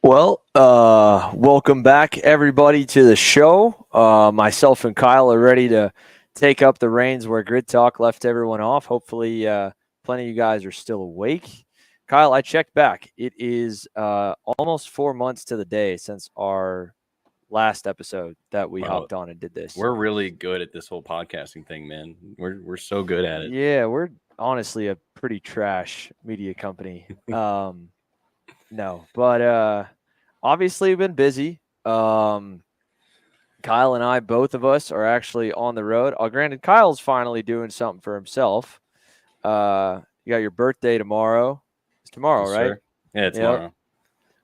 Welcome back, everybody, to the show. Myself and Kyle are ready to take up the reins where Grid Talk left everyone off. Hopefully, plenty of you guys are still awake. Kyle, I checked back. It is almost 4 months to the day since our last episode that we Wow, hopped on and did this. we're really good at this whole podcasting thing, man. We're so good at it. Yeah, we're honestly a pretty trash media company. No, but obviously we've been busy. Kyle and I, both of us, are actually on the road. Granted, Kyle's finally doing something for himself. You got your birthday tomorrow. It's tomorrow, Yes, right? sir. Yeah, Yep.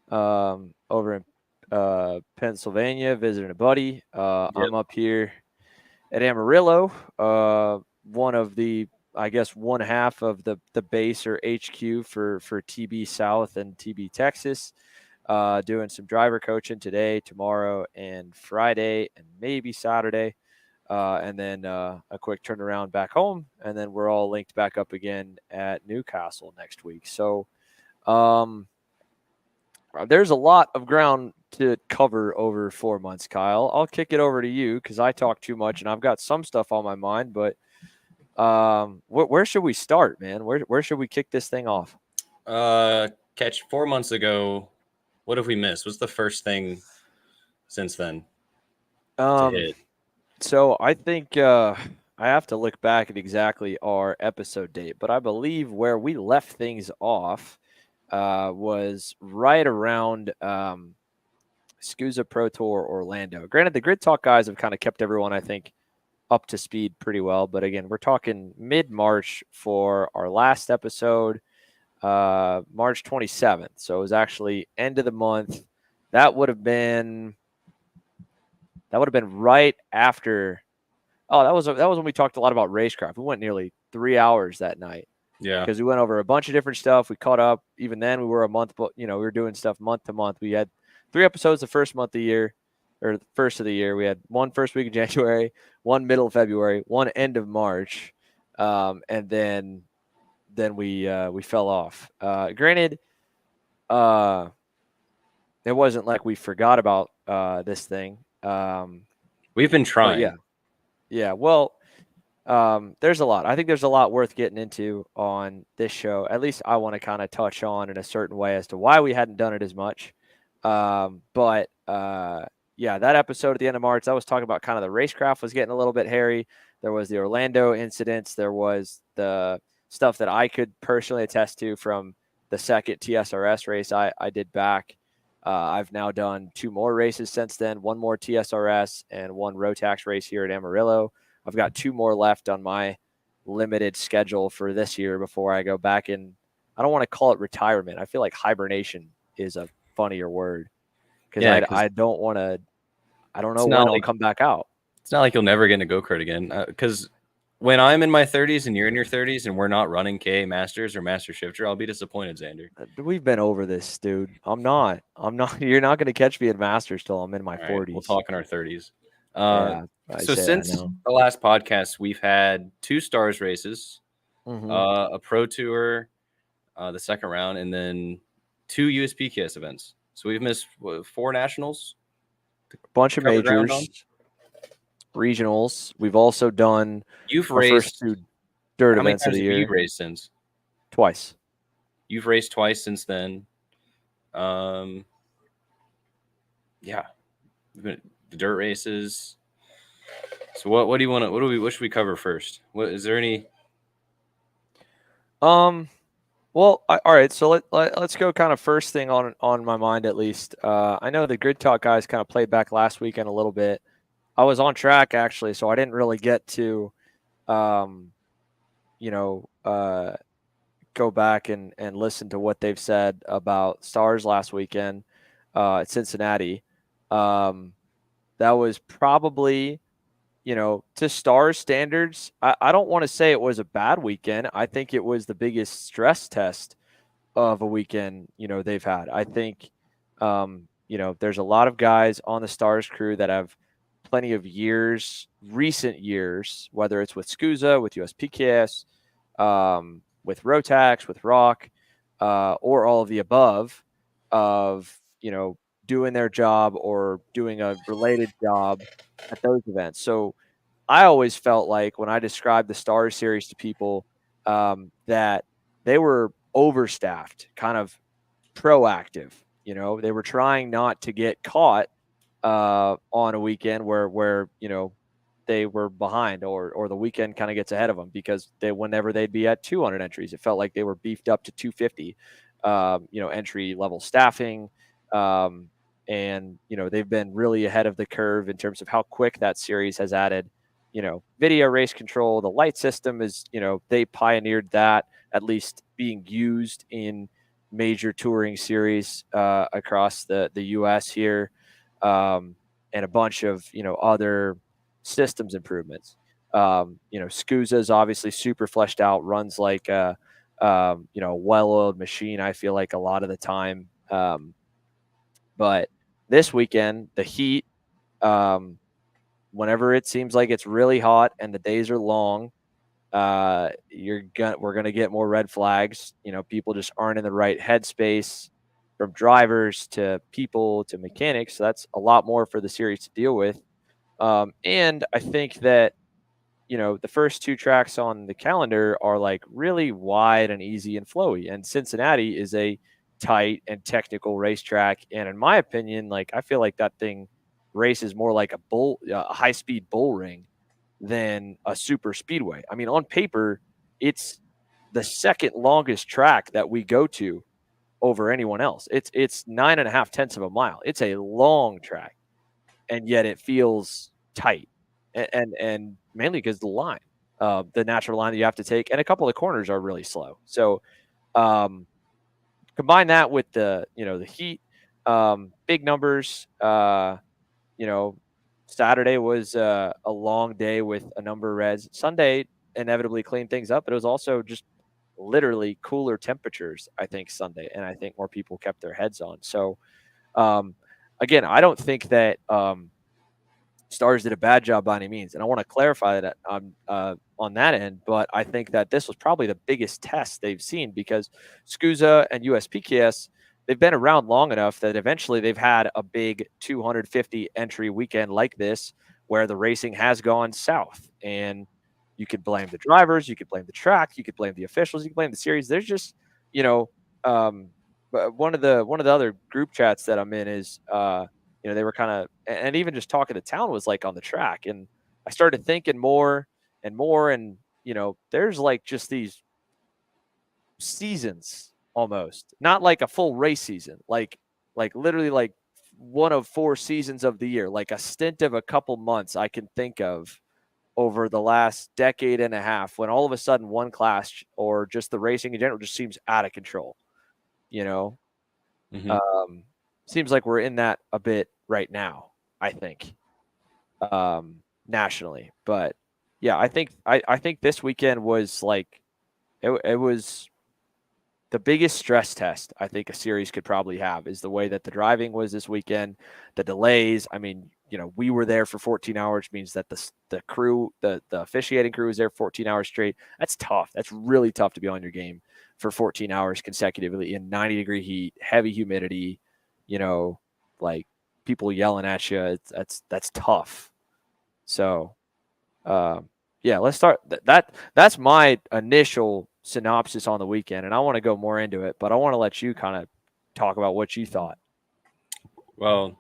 tomorrow. Over in Pennsylvania, visiting a buddy. Yep. I'm up here at Amarillo. One of the, I guess, one half of the base or HQ for TB South and TB Texas. Doing some driver coaching today, tomorrow, and Friday, and maybe Saturday. And then a quick turnaround back home. And then we're all linked back up again at Newcastle next week. So there's a lot of ground to cover over 4 months, Kyle. I'll kick it over to you because I talk too much and I've got some stuff on my mind. But where should we start, man? Where should we kick this thing off? Catch 4 months ago. What have we missed? What's the first thing since then to hit? So I think I have to look back at exactly our episode date, but I believe where we left things off was right around SCUSA Pro Tour Orlando. Granted, the Grid Talk guys have kind of kept everyone, I think, up to speed pretty well. But again, we're talking mid-March for our last episode, March 27th. So it was actually end of the month. That would have been right after. Oh, that was when we talked a lot about racecraft. We went nearly 3 hours that night. Yeah. Because we went over a bunch of different stuff. We caught up. Even then, we were a month, but we were doing stuff month to month. We had 3 episodes the first month of the year, or the first of the year. We had one first week of January, one middle of February, one end of March, and then we fell off. Granted, it wasn't like we forgot about this thing. We've been trying. Yeah. Well, there's a lot. I think there's a lot worth getting into on this show. At least I want to kind of touch on in a certain way as to why we hadn't done it as much. But that episode at the end of March, I was talking about kind of the racecraft was getting a little bit hairy. There was the Orlando incidents. There was the stuff that I could personally attest to from the second TSRS race I did back. I've now done 2 more races since then, 1 more TSRS and 1 Rotax race here at Amarillo. I've got 2 more left on my limited schedule for this year before I go back in. I don't want to call it retirement. I feel like hibernation is a funnier word because I don't want to. I don't know when I'll come back out. It's not like you'll never get in a go-kart again. Because when I'm in my 30s and you're in your 30s and we're not running KA Masters or Master Shifter, I'll be disappointed, Xander. We've been over this, dude. I'm not. You're not going to catch me at Masters till I'm in my 40s. We'll talk in our 30s. So since the last podcast, we've had 2 Stars races, a Pro Tour, the second round, and then 2 USPKS events. So we've missed 4 nationals, a bunch of majors, regionals. We've also done first 2 dirt events of the year. You've raced since? Twice. You've raced twice since then. The dirt races. So what do you want to? What should we cover first? What is there any? Well, all right. So let's go kind of first thing on my mind at least. I know the Grid Talk guys kind of played back last weekend a little bit. I was on track actually, so I didn't really get to, go back and listen to what they've said about Stars last weekend at Cincinnati. That was probably, to Stars standards, I don't want to say it was a bad weekend. I think it was the biggest stress test of a weekend, they've had. I think, there's a lot of guys on the Stars crew that have plenty of recent years, whether it's with SCUSA, with USPKS, with Rotax, with Rock, or all of the above, of doing their job or doing a related job at those events. So I always felt like when I described the Stars series to people, that they were overstaffed, kind of proactive. They were trying not to get caught on a weekend where they were behind, or the weekend kind of gets ahead of them, because whenever they'd be at 200 entries, it felt like they were beefed up to 250, entry level staffing. Um, and they've been really ahead of the curve in terms of how quick that series has added video race control. The light system is, they pioneered that, at least being used in major touring series across the US here, and a bunch of other systems improvements. SCUSA is obviously super fleshed out, runs like a well-oiled machine, I feel like, a lot of the time. But this weekend, the heat, whenever it seems like it's really hot and the days are long, we're gonna get more red flags. People just aren't in the right headspace, from drivers to people to mechanics. So that's a lot more for the series to deal with. And I think that the first two tracks on the calendar are like really wide and easy and flowy, and Cincinnati is a tight and technical racetrack. And in my opinion, like, I feel like that thing races more like a high speed bull ring than a super speedway. I mean, on paper, it's the second longest track that we go to over anyone else. It's 9.5 tenths of a mile. It's a long track, and yet it feels tight, and mainly because the natural line that you have to take, and a couple of corners are really slow. So um, combine that with the heat, big numbers. You know, Saturday was a long day with a number of reds. Sunday inevitably cleaned things up, but it was also just literally cooler temperatures, I think, Sunday, and I think more people kept their heads on. So, um, again, I don't think that Stars did a bad job by any means, and I want to clarify that on that end. But I think that this was probably the biggest test they've seen, because SCUSA and USPKS, they've been around long enough that eventually they've had a big 250 entry weekend like this, where the racing has gone south. And you could blame the drivers, you could blame the track, you could blame the officials, you could blame the series. There's just, you know, um, one of the other group chats that I'm in is they were kind of, and even just talking to town was like on the track. And I started thinking more and more. And, there's like just these seasons, almost not like a full race season, like literally like one of 4 seasons of the year, like a stint of a couple months I can think of over the last decade and a half, when all of a sudden one class or just the racing in general just seems out of control. You know, Mm-hmm. um, seems like we're in that a bit right now, I think, nationally. But yeah, I think this weekend was like, it was the biggest stress test I think a series could probably have, is the way that the driving was this weekend, the delays. I mean, we were there for 14 hours, means that the crew, the officiating crew was there 14 hours straight. That's tough. That's really tough to be on your game for 14 hours consecutively in 90-degree heat, heavy humidity, like people yelling at you. That's tough. So, yeah, let's start. That's my initial synopsis on the weekend, and I want to go more into it, but I want to let you kind of talk about what you thought. Well,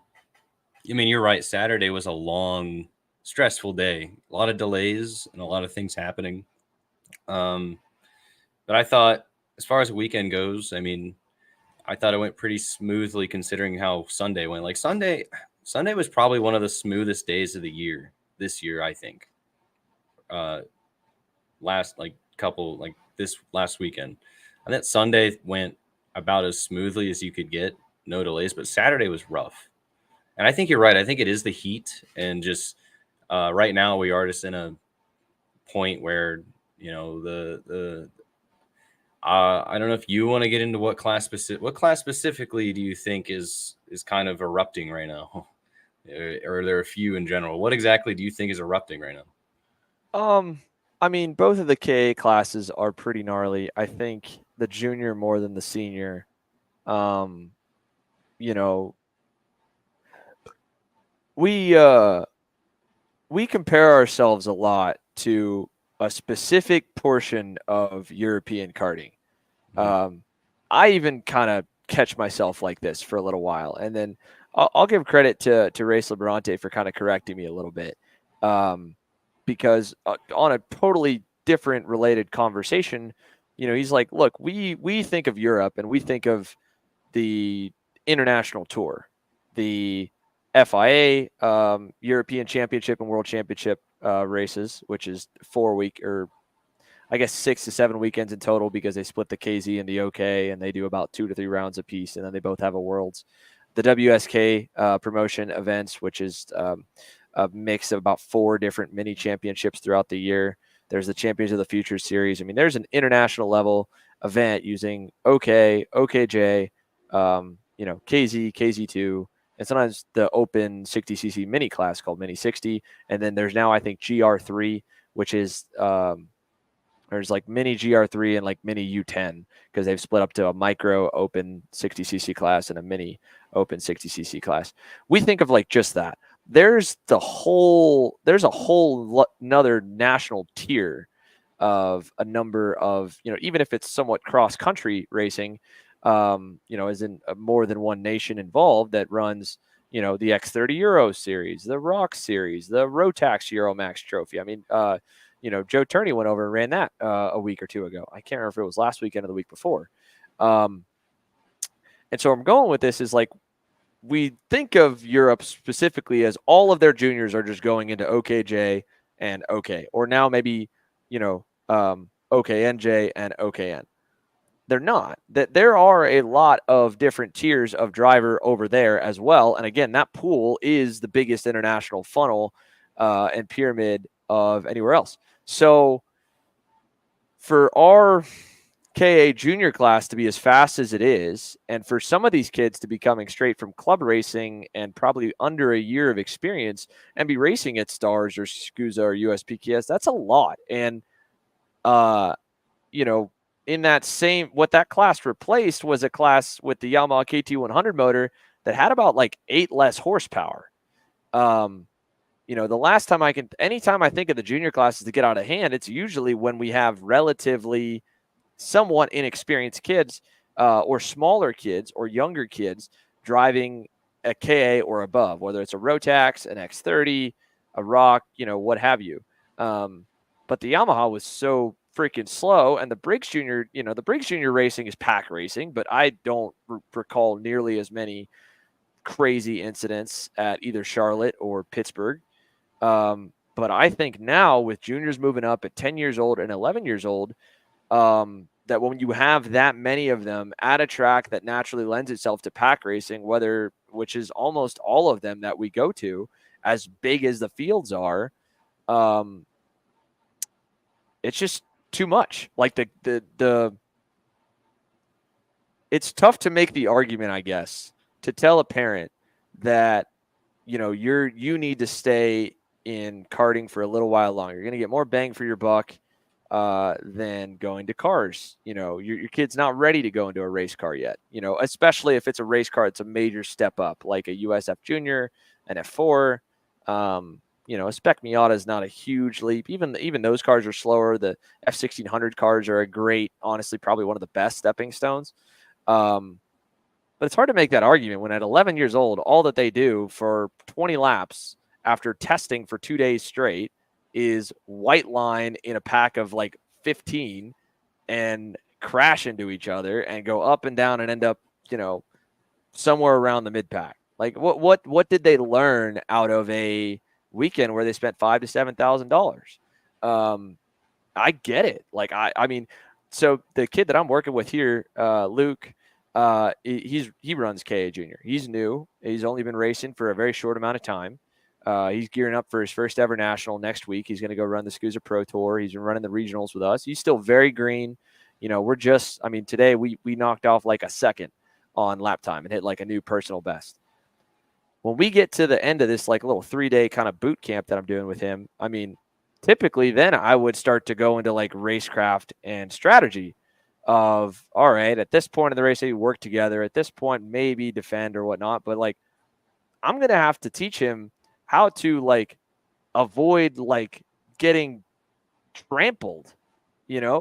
I mean, you're right. Saturday was a long, stressful day. A lot of delays and a lot of things happening. But I thought, as far as the weekend goes, I mean, I thought it went pretty smoothly considering how Sunday went. Like Sunday was probably one of the smoothest days of the year this year, I think. Uh, last like couple like this last weekend, I think Sunday went about as smoothly as you could get, no delays. But Saturday was rough, and I think you're right. I think it is the heat, and just right now we are just in a point where the I don't know if you want to get into what class specifically do you think is kind of erupting right now, or are there a few in general? What exactly do you think is erupting right now? I mean, both of the KA classes are pretty gnarly. I think the junior more than the senior. Um, you know, we compare ourselves a lot to a specific portion of European karting. I even kind of catch myself like this for a little while, and then I'll give credit to Race Liberante for kind of correcting me a little bit, because on a totally different related conversation, he's like, "Look, we think of Europe and we think of the international tour, the FIA, European Championship and World Championship races, which is 4 week or I guess 6 to 7 weekends in total because they split the KZ and the OK and they do about 2 to 3 rounds apiece, and then they both have a Worlds. The WSK promotion events, which is a mix of about 4 different mini championships throughout the year. There's the Champions of the Future series. I mean, there's an international level event using OK, OKJ, KZ, KZ2, and sometimes the open 60cc mini class called Mini 60. And then there's now, I think, GR3, which is there's like mini GR3 and like mini U10 because they've split up to a micro open 60cc class and a mini open 60cc class. We think of like just that. There's a whole another national tier of a number of, even if it's somewhat cross country racing, as in more than one nation involved that runs, the X30 Euro series, the Rock series, the Rotax Euromax Trophy. I mean, Joe Turney went over and ran that a week or two ago. I can't remember if it was last weekend or the week before. And so I'm going with this is like, we think of Europe specifically as all of their juniors are just going into OKJ and OK, or now maybe, OKNJ and OKN. They're not. That there are a lot of different tiers of driver over there as well. And again, that pool is the biggest international funnel and pyramid of anywhere else. So for our KA junior class to be as fast as it is, and for some of these kids to be coming straight from club racing and probably under a year of experience and be racing at Stars or SCUSA or USPKS, that's a lot. And, in that same, what that class replaced was a class with the Yamaha KT100 motor that had about like 8 less horsepower. The last time anytime I think of the junior classes to get out of hand, it's usually when we have relatively somewhat inexperienced kids or smaller kids or younger kids driving a KA or above, whether it's a Rotax, an X30, a Rock, what have you. But the Yamaha was so freaking slow, and the Briggs Junior, the Briggs Junior racing is pack racing, but I don't recall nearly as many crazy incidents at either Charlotte or Pittsburgh. But I think now with juniors moving up at 10 years old and 11 years old, that when you have that many of them at a track that naturally lends itself to pack racing, which is almost all of them that we go to, as big as the fields are, it's just too much. Like it's tough to make the argument, I guess, to tell a parent that, you need to stay in karting for a little while longer. You're going to get more bang for your buck than going to cars. Your kid's not ready to go into a race car yet, especially if it's a race car, it's a major step up, like a USF Junior, an F4. A Spec Miata is not a huge leap. Even those cars are slower. The F1600 cars are a great, honestly, probably one of the best stepping stones. But it's hard to make that argument when at 11 years old, all that they do for 20 laps after testing for 2 days straight is white line in a pack of like 15 and crash into each other and go up and down and end up, somewhere around the mid pack. Like what did they learn out of a weekend where they spent $5,000 to $7,000? I get it. Like, I mean, so the kid that I'm working with here, Luke, he runs KA Junior. He's new. He's only been racing for a very short amount of time. He's gearing up for his first ever national next week. He's going to go run the SCUSA Pro Tour. He's been running the regionals with us. He's still very green. Today we knocked off like a second on lap time and hit like a new personal best. When we get to the end of this like little 3-day kind of boot camp that I'm doing with him, typically then I would start to go into like racecraft and strategy of, all right, at this point in the race, they work together. At this point, maybe defend or whatnot. But like, I'm going to have to teach him how to like avoid like getting trampled,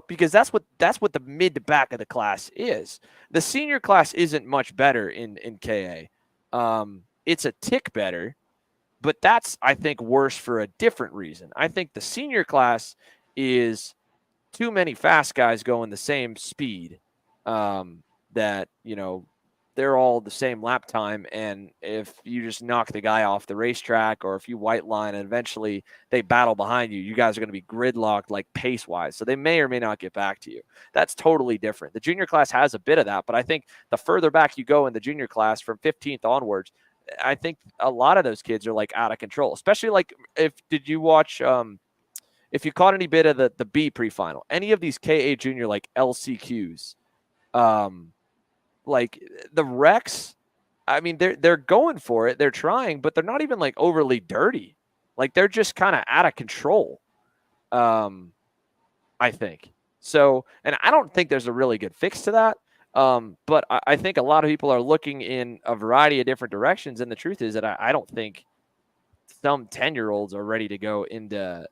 because that's what the mid to back of the class is. The senior class isn't much better in KA. It's a tick better, but that's, I think, worse for a different reason. I think the senior class is too many fast guys going the same speed, that, they're all the same lap time. And if you just knock the guy off the racetrack, or if you white line and eventually they battle behind you, you guys are going to be gridlocked like pace wise. So they may or may not get back to you. That's totally different. The junior class has a bit of that, but I think the further back you go in the junior class from 15th onwards, I think a lot of those kids are like out of control, especially like did you watch, if you caught any bit of the B pre-final, any of these KA junior like LCQs, like the Rex, I mean, they're going for it, they're trying, but they're not even like overly dirty. Like they're just kind of out of control. I think so, and I don't think there's a really good fix to that. But I think a lot of people are looking in a variety of different directions, and the truth is that I don't think some 10-year-olds are ready to go into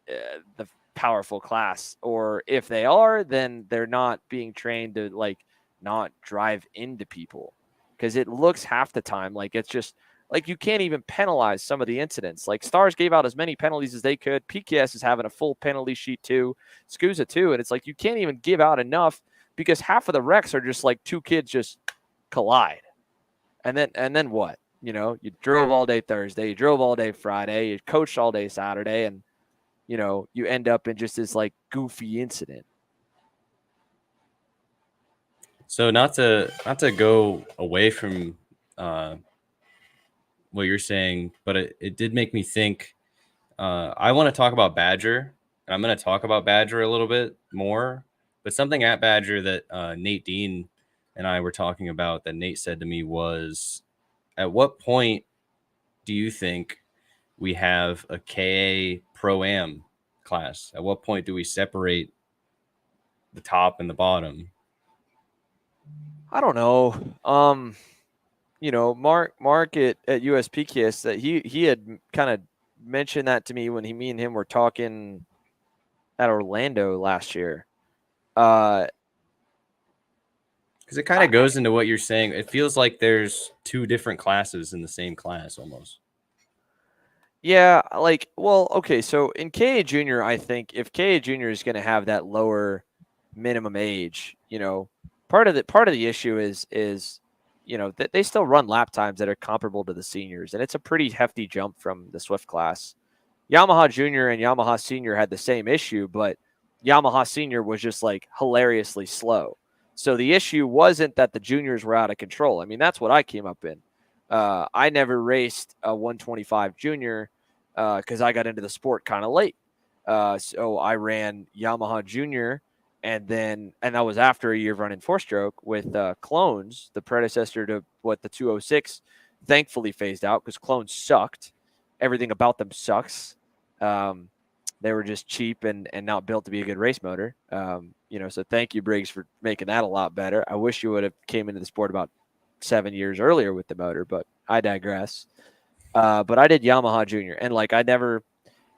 the powerful class, or if they are, then they're not being trained to like not drive into people, because it looks half the time like it's just like you can't even penalize some of the incidents. Like Stars gave out as many penalties as they could. PKS is having a full penalty sheet too, SCUSA too, and it's like you can't even give out enough, because half of the wrecks are just like two kids just collide, and then what? You drove all day Thursday, you drove all day Friday, you coached all day Saturday, and you end up in just this like goofy incident. So not to go away from what you're saying, but it did make me think. I want to talk about Badger, and I'm going to talk about Badger a little bit more. But something at Badger that Nate Dean and I were talking about, that Nate said to me, was, at what point do you think we have a KA Pro-Am class? At what point do we separate the top and the bottom? I don't know. Mark at USPKS, that he had kind of mentioned that to me when me and him were talking at Orlando last year. Because it kind of goes into what you're saying. It feels like there's two different classes in the same class almost. Yeah, like, well, okay, so in KA Junior, I think if KA Junior is going to have that lower minimum age, part of the issue is that they still run lap times that are comparable to the seniors, and it's a pretty hefty jump from the Swift class. Yamaha Junior and Yamaha Senior had the same issue, but Yamaha Senior was just like hilariously slow. So the issue wasn't that the juniors were out of control. I mean, that's what I came up in. I never raced a 125 junior because I got into the sport kind of late. So I ran Yamaha Junior, and that was after a year of running four-stroke with Clones, the predecessor to what the 206 thankfully phased out, because Clones sucked. Everything about them sucks. They were just cheap and not built to be a good race motor. So thank you, Briggs, for making that a lot better. I wish you would have came into the sport about 7 years earlier with the motor, but I digress. But I did Yamaha Junior, and like it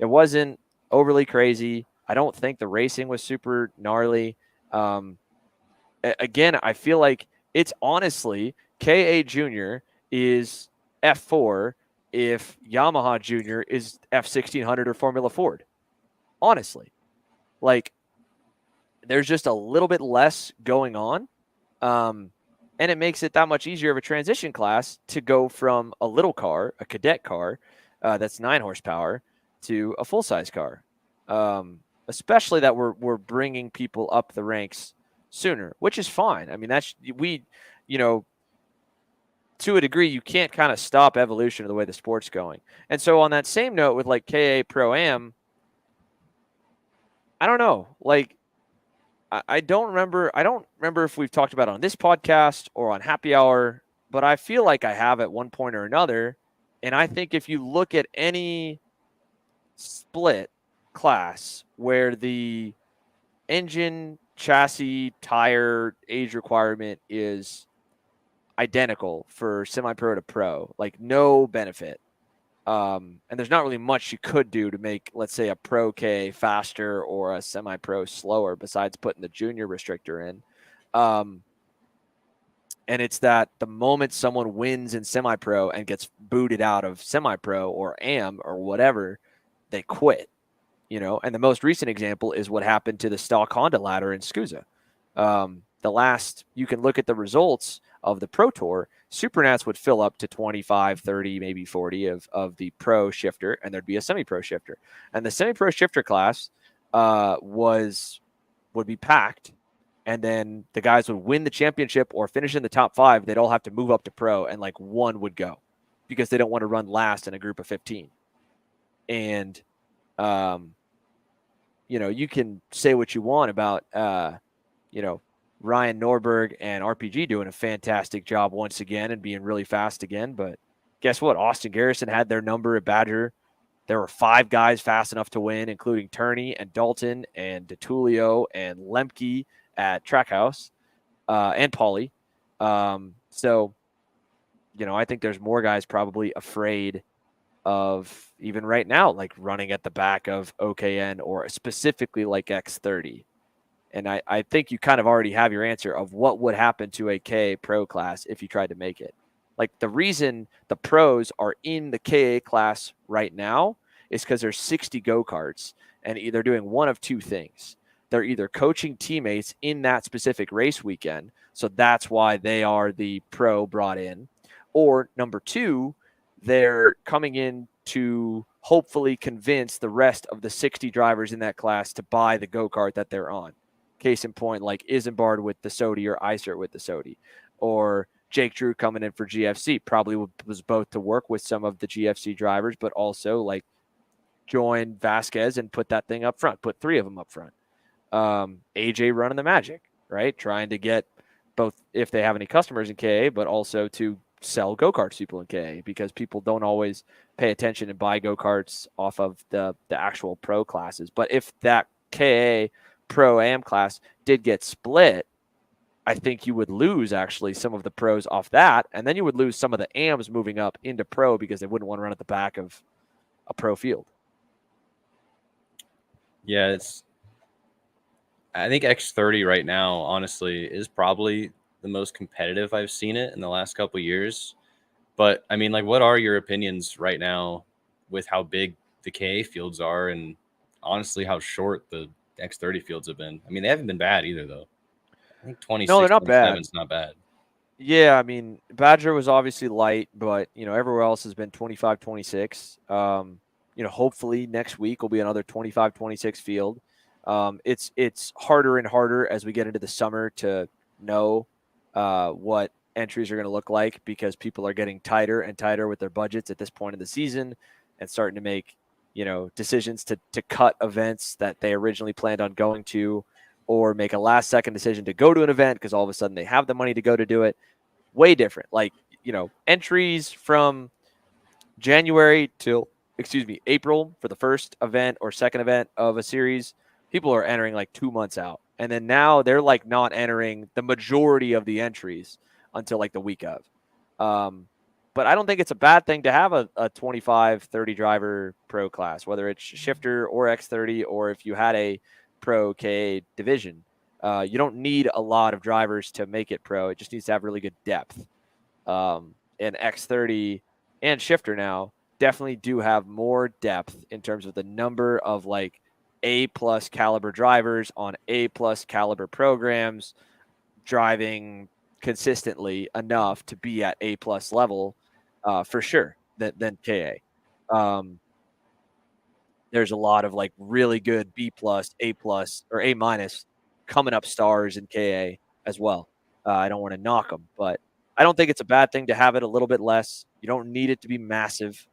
wasn't overly crazy. I don't think the racing was super gnarly. Again, I feel like it's honestly KA Junior is F4 if Yamaha Junior is F1600 or Formula Ford. Honestly, like there's just a little bit less going on. And it makes it that much easier of a transition class to go from a little car, a cadet car that's 9 horsepower, to a full-size car. Especially that we're bringing people up the ranks sooner, which is fine. I mean, to a degree, you can't kind of stop evolution of the way the sport's going. And so on that same note with like KA Pro-Am, I don't know. Like, I don't remember if we've talked about it on this podcast or on Happy Hour, but I feel like I have at one point or another. And I think if you look at any split class where the engine chassis, tire, age requirement is identical for semi-pro to pro, like no benefit. And there's not really much you could do to make, let's say, a pro K faster or a semi-pro slower besides putting the junior restrictor in. And it's that the moment someone wins in semi-pro and gets booted out of semi-pro or AM or whatever, they quit. And the most recent example is what happened to the stock Honda ladder in SCUSA. You can look at the results of the Pro Tour. Supernats would fill up to 25, 30, maybe 40 of the pro shifter, and there'd be a semi-pro shifter. And the semi-pro shifter class would be packed, and then the guys would win the championship or finish in the top 5. They'd all have to move up to pro, and like one would go because they don't want to run last in a group of 15. And you can say what you want about Ryan Norberg and RPG doing a fantastic job once again and being really fast again. But guess what? Austin Garrison had their number at Badger. There were 5 guys fast enough to win, including Turney and Dalton and DeTulio and Lemke at Trackhouse and Pauly. So, I think there's more guys probably afraid of, even right now, like running at the back of OKN or specifically like X30. And I think you kind of already have your answer of what would happen to a K pro class if you tried to make it. Like the reason the pros are in the KA class right now is because there's 60 go-karts and they're doing one of 2 things. They're either coaching teammates in that specific race weekend, so that's why they are the pro brought in, or number 2, they're coming in to hopefully convince the rest of the 60 drivers in that class to buy the go-kart that they're on. Case in point, like Isambard with the Sodi or Isert with the Sodi, or Jake Drew coming in for GFC probably was both to work with some of the GFC drivers, but also like join Vasquez and put that thing up front, put 3 of them up front. AJ running the Magic, right? Trying to get both if they have any customers in KA, but also to sell go-karts to people in KA because people don't always pay attention and buy go-karts off of the actual pro classes. But if that KA pro AM class did get split, I think you would lose actually some of the pros off that, and then you would lose some of the AMs moving up into pro because they wouldn't want to run at the back of a pro field. Yeah, I think X30 right now, honestly, is probably the most competitive I've seen it in the last couple of years. But I mean, like, what are your opinions right now with how big the KA fields are and honestly how short the X30 fields have been? I mean, they haven't been bad either, though. I think 26, no, they're not bad. It's not bad. Yeah, I mean, Badger was obviously light, but, everywhere else has been 25, 26. Hopefully next week will be another 25, 26 field. It's harder and harder as we get into the summer to know what entries are going to look like because people are getting tighter and tighter with their budgets at this point in the season and starting to make, decisions to cut events that they originally planned on going to, or make a last second decision to go to an event because all of a sudden they have the money to go to do it. Way different. Like, entries from January till, April for the first event or second event of a series, people are entering like 2 months out. And then now they're like not entering the majority of the entries until like the week of. But I don't think it's a bad thing to have a 25, 30 driver pro class, whether it's shifter or X30, or if you had a pro KA division. You don't need a lot of drivers to make it pro. It just needs to have really good depth. And X30 and shifter now definitely do have more depth in terms of the number of like A+ caliber drivers on A+ caliber programs driving consistently enough to be at A+ level for sure than KA. There's a lot of like really good B+, A+, or A- coming up stars in KA as well. I don't want to knock them, but I don't think it's a bad thing to have it a little bit less. You don't need it to be massive.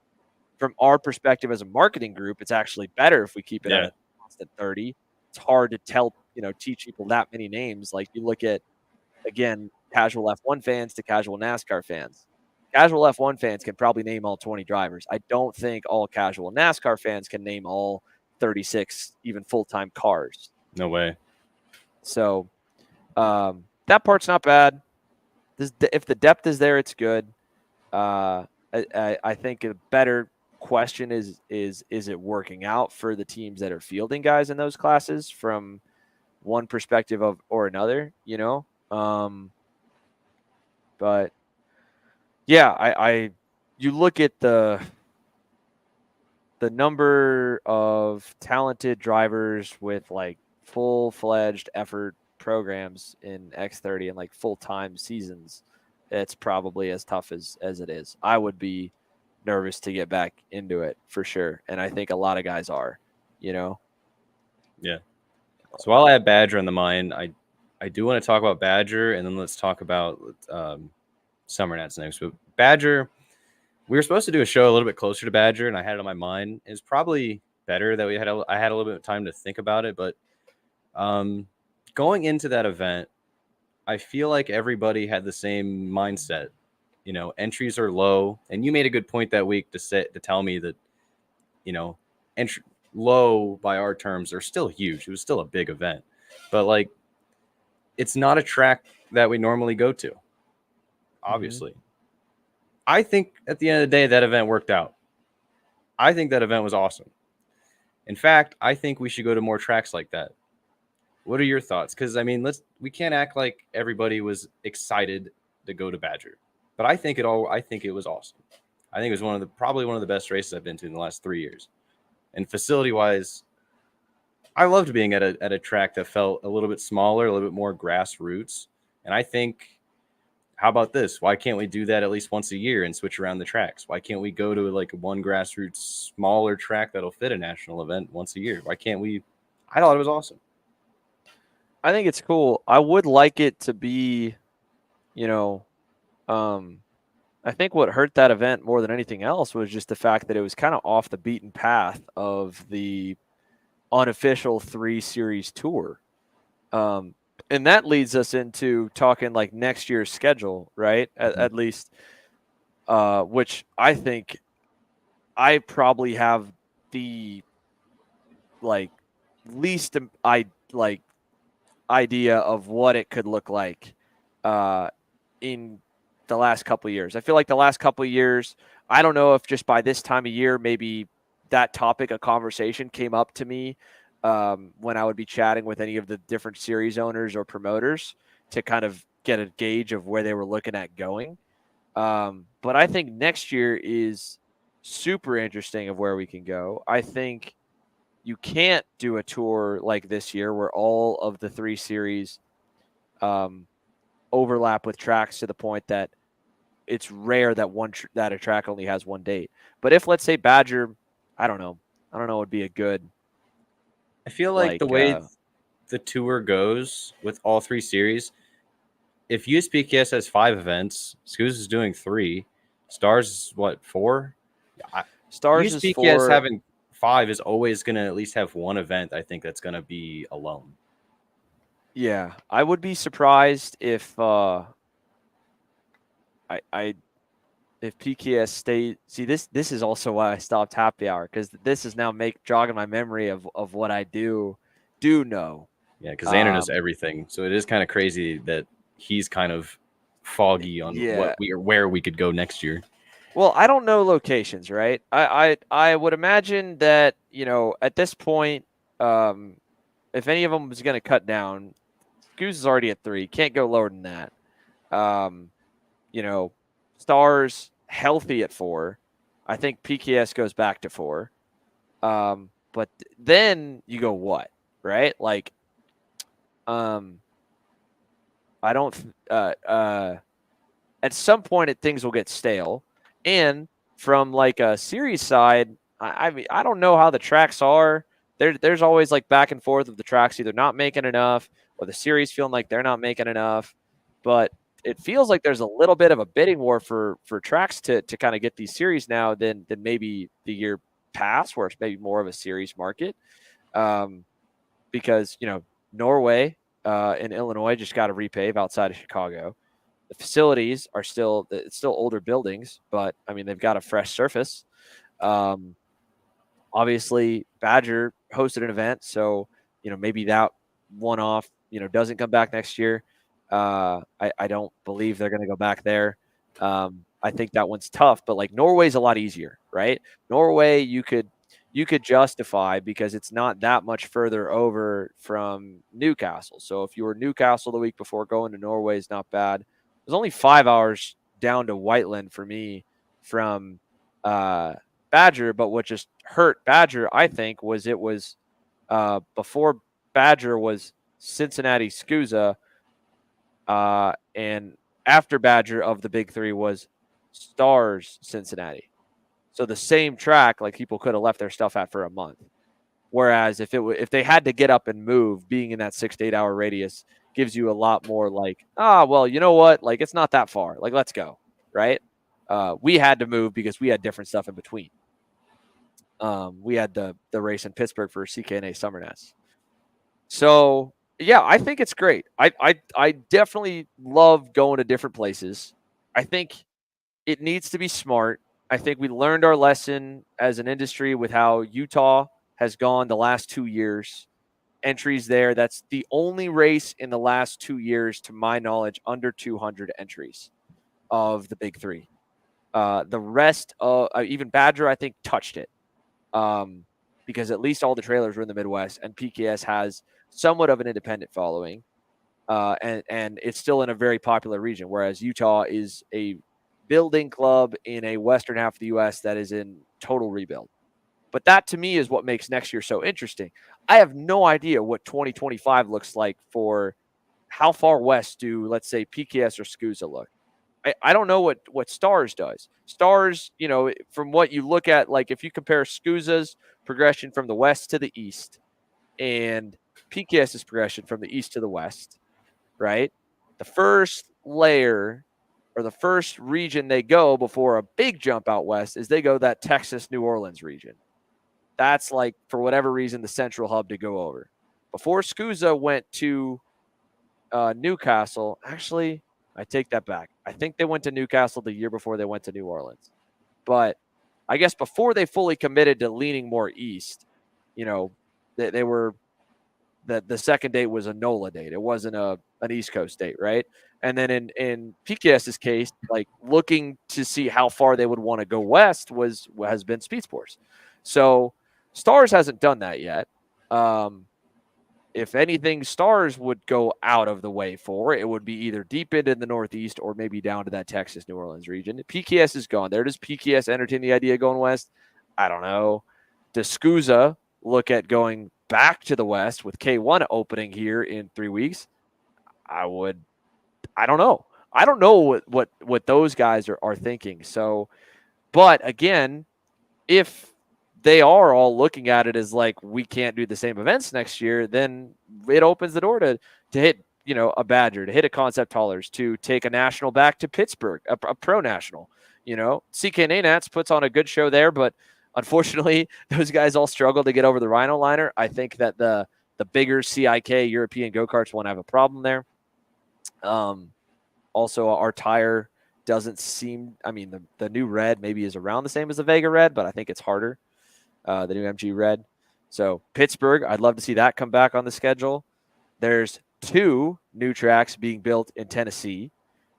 From our perspective as a marketing group, it's actually better if we keep it at a constant 30. It's hard to teach people that many names. Like you look at, again, casual F1 fans to casual NASCAR fans. Casual F1 fans can probably name all 20 drivers. I don't think all casual NASCAR fans can name all 36 even full-time cars. No way. So that part's not bad. If the depth is there, it's good. I think a better question is it working out for the teams that are fielding guys in those classes from one perspective of or another, but yeah, I you look at the number of talented drivers with like full-fledged effort programs in X30 and like full-time seasons, it's probably as tough as it is. I would be nervous to get back into it for sure, and I think a lot of guys are, Yeah. So while I have Badger on the mind, I do want to talk about Badger, and then let's talk about Summer Nats next. But Badger, we were supposed to do a show a little bit closer to Badger, and I had it on my mind. It's probably better that I had a little bit of time to think about it, but going into that event, I feel like everybody had the same mindset. Entries are low, and you made a good point that week to tell me that, entry low by our terms are still huge. It was still a big event, but like, it's not a track that we normally go to. Obviously, I think at the end of the day, that event worked out. I think that event was awesome. In fact, I think we should go to more tracks like that. What are your thoughts? Because I mean, we can't act like everybody was excited to go to Badger, but I think it was awesome. I think it was probably one of the best races I've been to in the last 3 years. And facility wise, I loved being at a track that felt a little bit smaller, a little bit more grassroots. And I think, how about this? Why can't we do that at least once a year and switch around the tracks? Why can't we go to like one grassroots smaller track that'll fit a national event once a year? Why can't we? I thought it was awesome. I think it's cool. I would like it to be, I think what hurt that event more than anything else was just the fact that it was kind of off the beaten path of the unofficial 3 series tour. And that leads us into talking like next year's schedule, right? At least, which I think I probably have the like least idea of what it could look like in the last couple of years. I feel like the last couple of years, I don't know if just by this time of year, maybe that topic of conversation came up to me when I would be chatting with any of the different series owners or promoters to kind of get a gauge of where they were looking at going. But I think next year is super interesting of where we can go. I think you can't do a tour like this year where all of the 3 series overlap with tracks to the point that it's rare that that a track only has one date. But if, let's say, Badger, I don't know, would be a good. I feel like the way the tour goes with all 3 series, if USPKS has 5 events, Scoos is doing 3, Stars is what, 4? Stars is 4. Having 5 is always going to at least have one event. I think that's going to be alone. Yeah, I would be surprised if if PKS stays. See, this is also why I stopped happy hour, because this is now jogging my memory of what I do know. Yeah, because Xander does everything, so it is kind of crazy that he's kind of foggy on where we could go next year. Well, I don't know locations, right? I would imagine that, at this point, if any of them is going to cut down, Goose is already at 3. Can't go lower than that. Stars healthy at 4. I think PKS goes back to 4. But then you go what, right? Like, I don't. At some point, things will get stale, and from like a series side, I mean, I don't know how the tracks are. There's always like back and forth of the tracks either not making enough or the series feeling like they're not making enough. But it feels like there's a little bit of a bidding war for tracks to kind of get these series now than maybe the year past, where it's maybe more of a series market. Because Norway and Illinois just got to repave outside of Chicago. The facilities are still older buildings, but I mean, they've got a fresh surface. Obviously, Badger hosted an event, so maybe that one-off doesn't come back next year. I don't believe they're going to go back there. I think that one's tough, but like Norway's a lot easier, right? Norway you could justify because it's not that much further over from Newcastle. So if you were Newcastle the week before, going to Norway is not bad. It was only 5 hours down to Whiteland for me from Badger, but what just hurt Badger, I think, was it was before Badger was Cincinnati Scusa, and after Badger of the big three was Stars Cincinnati. So the same track, like people could have left their stuff at for a month. Whereas if they had to get up and move, being in that 6 to 8 hour radius gives you a lot more like, well, you know what? Like it's not that far. Like let's go, right? We had to move because we had different stuff in between. We had the race in Pittsburgh for CKNA Summer Nest. So yeah, I think it's great. I definitely love going to different places. I think it needs to be smart. I think we learned our lesson as an industry with how Utah has gone the last 2 years. Entries there. That's the only race in the last 2 years, to my knowledge, under 200 entries of the big three. The rest of even Badger, I think, touched it. Because at least all the trailers were in the Midwest, and PKS has somewhat of an independent following, and it's still in a very popular region, whereas Utah is a building club in a western half of the U.S. that is in total rebuild. But that, to me, is what makes next year so interesting. I have no idea what 2025 looks like for how far west do, let's say, PKS or Scusa look. I don't know what Stars does. Stars, from what you look at, like if you compare Scusa's progression from the west to the east and PKS's progression from the east to the west, right? The first layer or the first region they go before a big jump out west is they go that Texas, New Orleans region. That's like, for whatever reason, the central hub to go over. Before Scusa went to Newcastle, actually, I take that back. I think they went to Newcastle the year before they went to New Orleans. But I guess before they fully committed to leaning more east, they were the second date was a NOLA date. It wasn't an East Coast date, right? And then in PKS's case, like looking to see how far they would want to go west has been Speed Sports. So Stars hasn't done that yet. If anything, Stars would go out of the way for it would be either deep into the Northeast or maybe down to that Texas, New Orleans region. PKS is gone there. Does PKS entertain the idea of going west? I don't know. Does Scusa look at going back to the west with K1 opening here in 3 weeks? I don't know. I don't know what those guys are thinking. So, but again, if they are all looking at it as like we can't do the same events next year, then it opens the door to hit a Badger, to hit a Concept Haulers, to take a national back to Pittsburgh, a pro national. CKNA Nats puts on a good show there, but unfortunately, those guys all struggle to get over the Rhino liner. I think that the bigger CIK European go-karts won't have a problem there. Also, our tire doesn't seem. I mean, the new red maybe is around the same as the Vega red, but I think it's harder. The new MG red. So Pittsburgh, I'd love to see that come back on the schedule. There's 2 new tracks being built in Tennessee,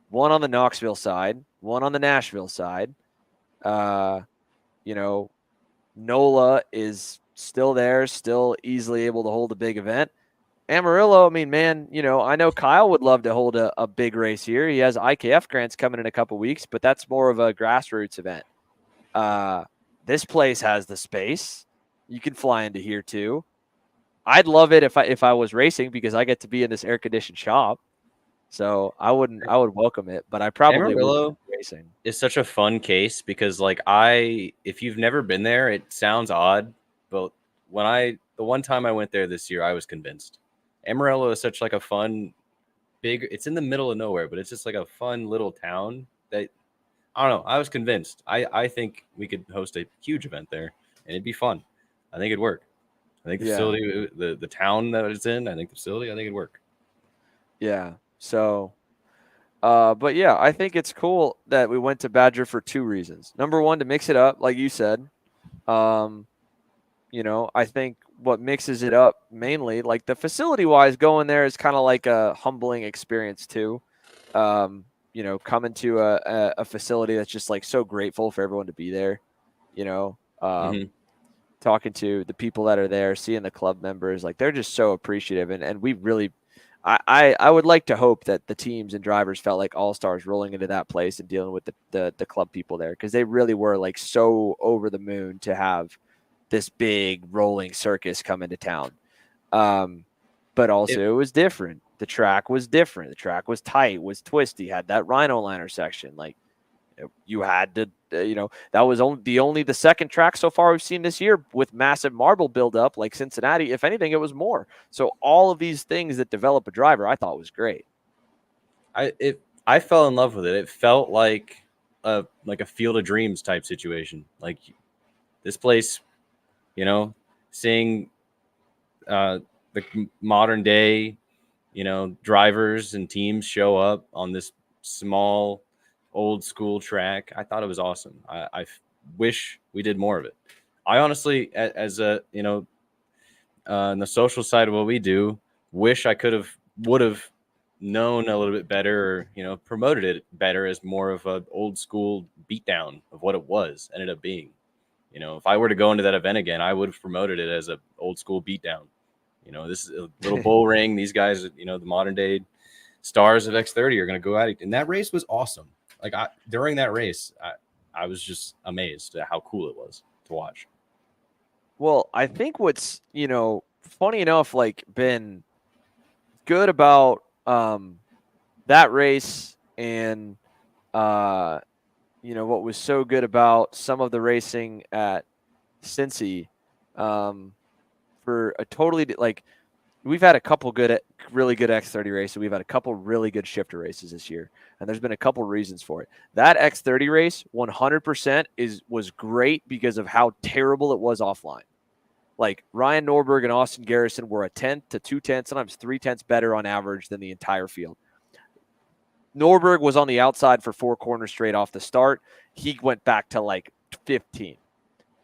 one on the Knoxville side, one on the Nashville side. NOLA is still there, still easily able to hold a big event. Amarillo, I mean, man, I know Kyle would love to hold a big race here. He has IKF grants coming in a couple weeks, but that's more of a grassroots event. This place has the space. You can fly into here too. I'd love it if I was racing because I get to be in this air conditioned shop. So I would welcome it, but I probably Amarillo would be racing. Is such a fun case because if you've never been there, it sounds odd, but the one time I went there this year, I was convinced. Amarillo is such like a fun, it's in the middle of nowhere, but it's just like a fun little town that I don't know. I was convinced. I think we could host a huge event there, and it'd be fun. I think it'd work. I think the facility, the town that it's in, I think the facility, I think it'd work. Yeah. So, but yeah, I think it's cool that we went to Badger for 2 reasons. Number one, to mix it up, like you said. I think what mixes it up mainly, like the facility wise, going there is kind of like a humbling experience too. Coming to a facility that's just like so grateful for everyone to be there, you know, Mm-hmm. talking to the people that are there, seeing the club members, like they're just so appreciative. And we really, I would like to hope that the teams and drivers felt like all-stars rolling into that place and dealing with the club people there, because they really were like so over the moon to have this big rolling circus come into town. But also it was different. The track was different. The track was tight, was twisty, had that rhino liner section. Like you had to, that was only the second track so far we've seen this year with massive marble buildup like Cincinnati. If anything, it was more. So all of these things that develop a driver, I thought was great. I fell in love with it. It felt like a Field of Dreams type situation. Like this place, seeing the modern day, drivers and teams show up on this small, old school track. I thought it was awesome. I wish we did more of it. I honestly, as a, on the social side of what we do, wish I would have known a little bit better, or, promoted it better as more of an old school beatdown of what it ended up being. If I were to go into that event again, I would have promoted it as an old school beatdown. This is a little bull ring. These guys, the modern day stars of X30 are going to go at it. And that race was awesome. Like during that race, I was just amazed at how cool it was to watch. Well, I think what's, funny enough, like been good about that race and, what was so good about some of the racing at Cincy, for a totally like we've had a couple really good X30 races. We've had a couple really good shifter races this year, and there's been a couple reasons for it. That X30 race, 100% was great because of how terrible it was offline. Like Ryan Norberg and Austin Garrison were a 10th to 2/10, sometimes 3/10 better on average than the entire field. Norberg was on the outside for 4 corners straight off the start. He went back to like 15.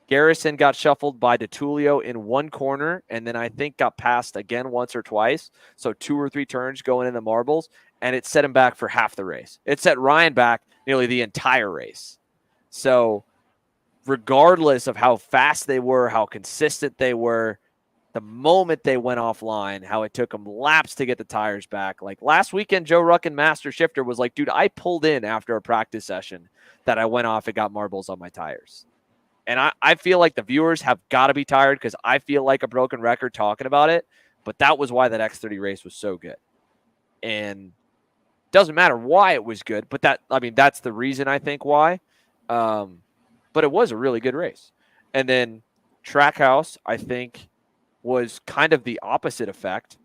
Garrison got shuffled by DeTulio in 1 corner, and then I think got passed again once or twice. So 2 or 3 turns going in the marbles, and it set him back for half the race. It set Ryan back nearly the entire race. So regardless of how fast they were, how consistent they were, the moment they went offline, how it took them laps to get the tires back. Like last weekend, Joe Ruckin, Master Shifter, was like, dude, I pulled in after a practice session that I went off and got marbles on my tires. And I feel like the viewers have got to be tired because I feel like a broken record talking about it. But that was why that X30 race was so good. And doesn't matter why it was good, but that's the reason I think why. But it was a really good race. And then Trackhouse, I think, was kind of the opposite effect.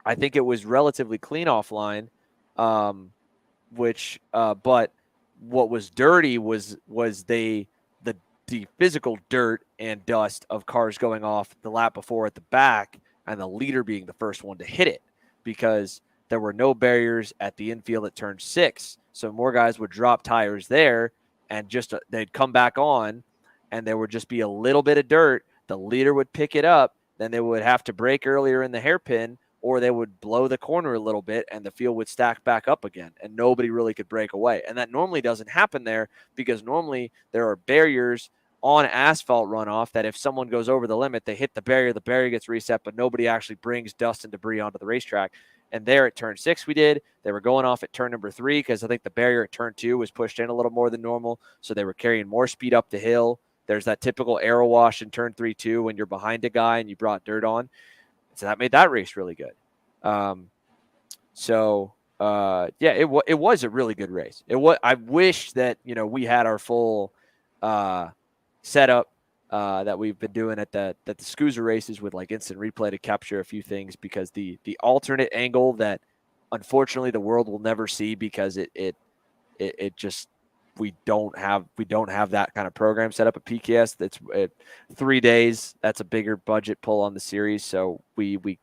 I think it was relatively clean offline, but what was dirty was the physical dirt and dust of cars going off the lap before at the back and the leader being the first one to hit it because there were no barriers at the infield at turn 6. So more guys would drop tires there and just they'd come back on and there would just be a little bit of dirt. The leader would pick it up. Then they would have to brake earlier in the hairpin or they would blow the corner a little bit and the field would stack back up again and nobody really could break away. And that normally doesn't happen there because normally there are barriers on asphalt runoff that if someone goes over the limit, they hit the barrier gets reset, but nobody actually brings dust and debris onto the racetrack. And there at turn 6 they were going off at turn number 3 because I think the barrier at turn 2 was pushed in a little more than normal. So they were carrying more speed up the hill. There's that typical aero wash in turn 3 too when you're behind a guy and you brought dirt on. So that made that race really good. It was a really good race. I wish that, we had our full setup that we've been doing at the Scoozer races with like instant replay to capture a few things because the alternate angle that unfortunately the world will never see because it just we don't have that kind of program set up at PKS. That's 3 days. That's a bigger budget pull on the series. So we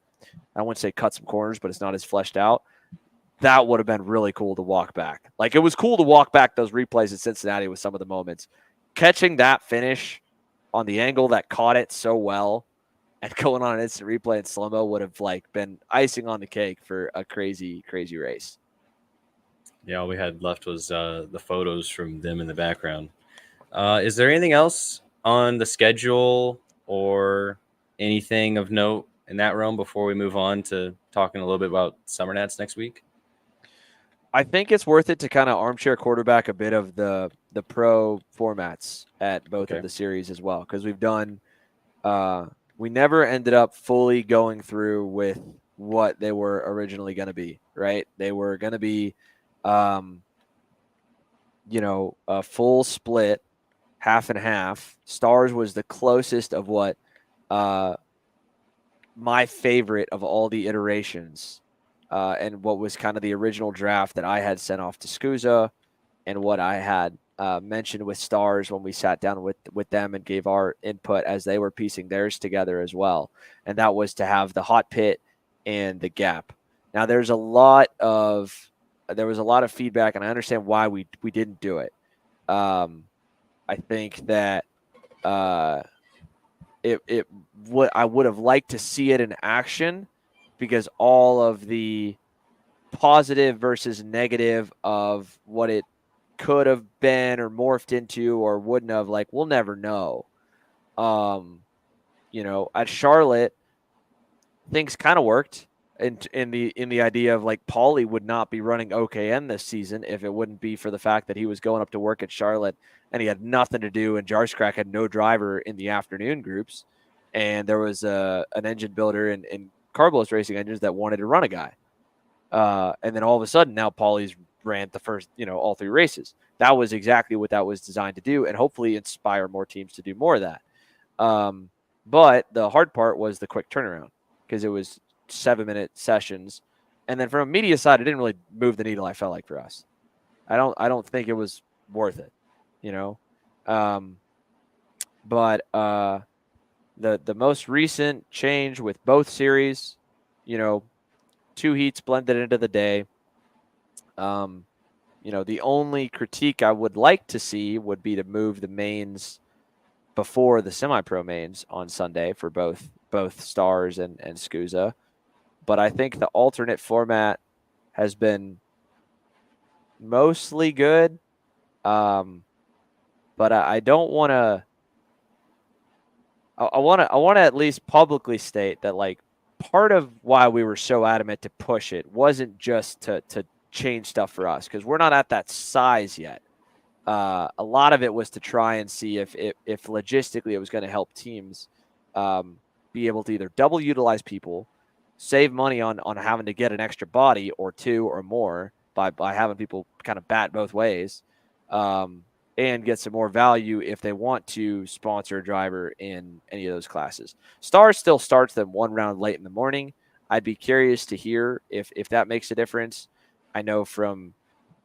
I wouldn't say cut some corners, but it's not as fleshed out. That would have been really cool to walk back. Like it was cool to walk back those replays at Cincinnati with some of the moments. Catching that finish on the angle that caught it so well, and going on an instant replay in slow-mo would have like been icing on the cake for a crazy race. Yeah, all we had left was the photos from them in the background. Is there anything else on the schedule or anything of note in that realm before we move on to talking a little bit about Summer Nats next week? I think it's worth it to kind of armchair quarterback a bit of the pro formats at both of the series as well, because we've done we never ended up fully going through with what they were originally going to be, right? They were going to be a full split, half and half. Stars was the closest of what my favorite of all the iterations, and what was kind of the original draft that I had sent off to SCUSA, and what I had mentioned with Stars when we sat down with them and gave our input as they were piecing theirs together as well. And that was to have the hot pit and the gap. Now there was a lot of feedback, and I understand why we didn't do it. I think that I would have liked to see it in action, because all of the positive versus negative of what it could have been or morphed into or wouldn't have, like, we'll never know. At Charlotte, things kind of worked in the idea of, like, Paulie would not be running OKN this season if it wouldn't be for the fact that he was going up to work at Charlotte and he had nothing to do, and Jarscrack had no driver in the afternoon groups, and there was an engine builder in Carbo's Racing Engines that wanted to run a guy. And then all of a sudden now Paulie's ran the first, all 3 races. That was exactly what that was designed to do, and hopefully inspire more teams to do more of that. But the hard part was the quick turnaround, because it was 7-minute sessions. And then from a media side, it didn't really move the needle, I felt like, for us. I don't think it was worth it, But the most recent change with both series, 2 heats blended into the day. The only critique I would like to see would be to move the mains before the semi-pro mains on Sunday for both Stars and SCUSA. But I think the alternate format has been mostly good. But I don't want to. I want to at least publicly state that, like, part of why we were so adamant to push it wasn't just to change stuff for us, because we're not at that size yet. A lot of it was to try and see if logistically it was going to help teams be able to either double utilize people, save money on having to get an extra body or 2 or more by having people kind of bat both ways, and get some more value if they want to sponsor a driver in any of those classes. Stars still starts them 1 round late in the morning. I'd be curious to hear if that makes a difference. I know from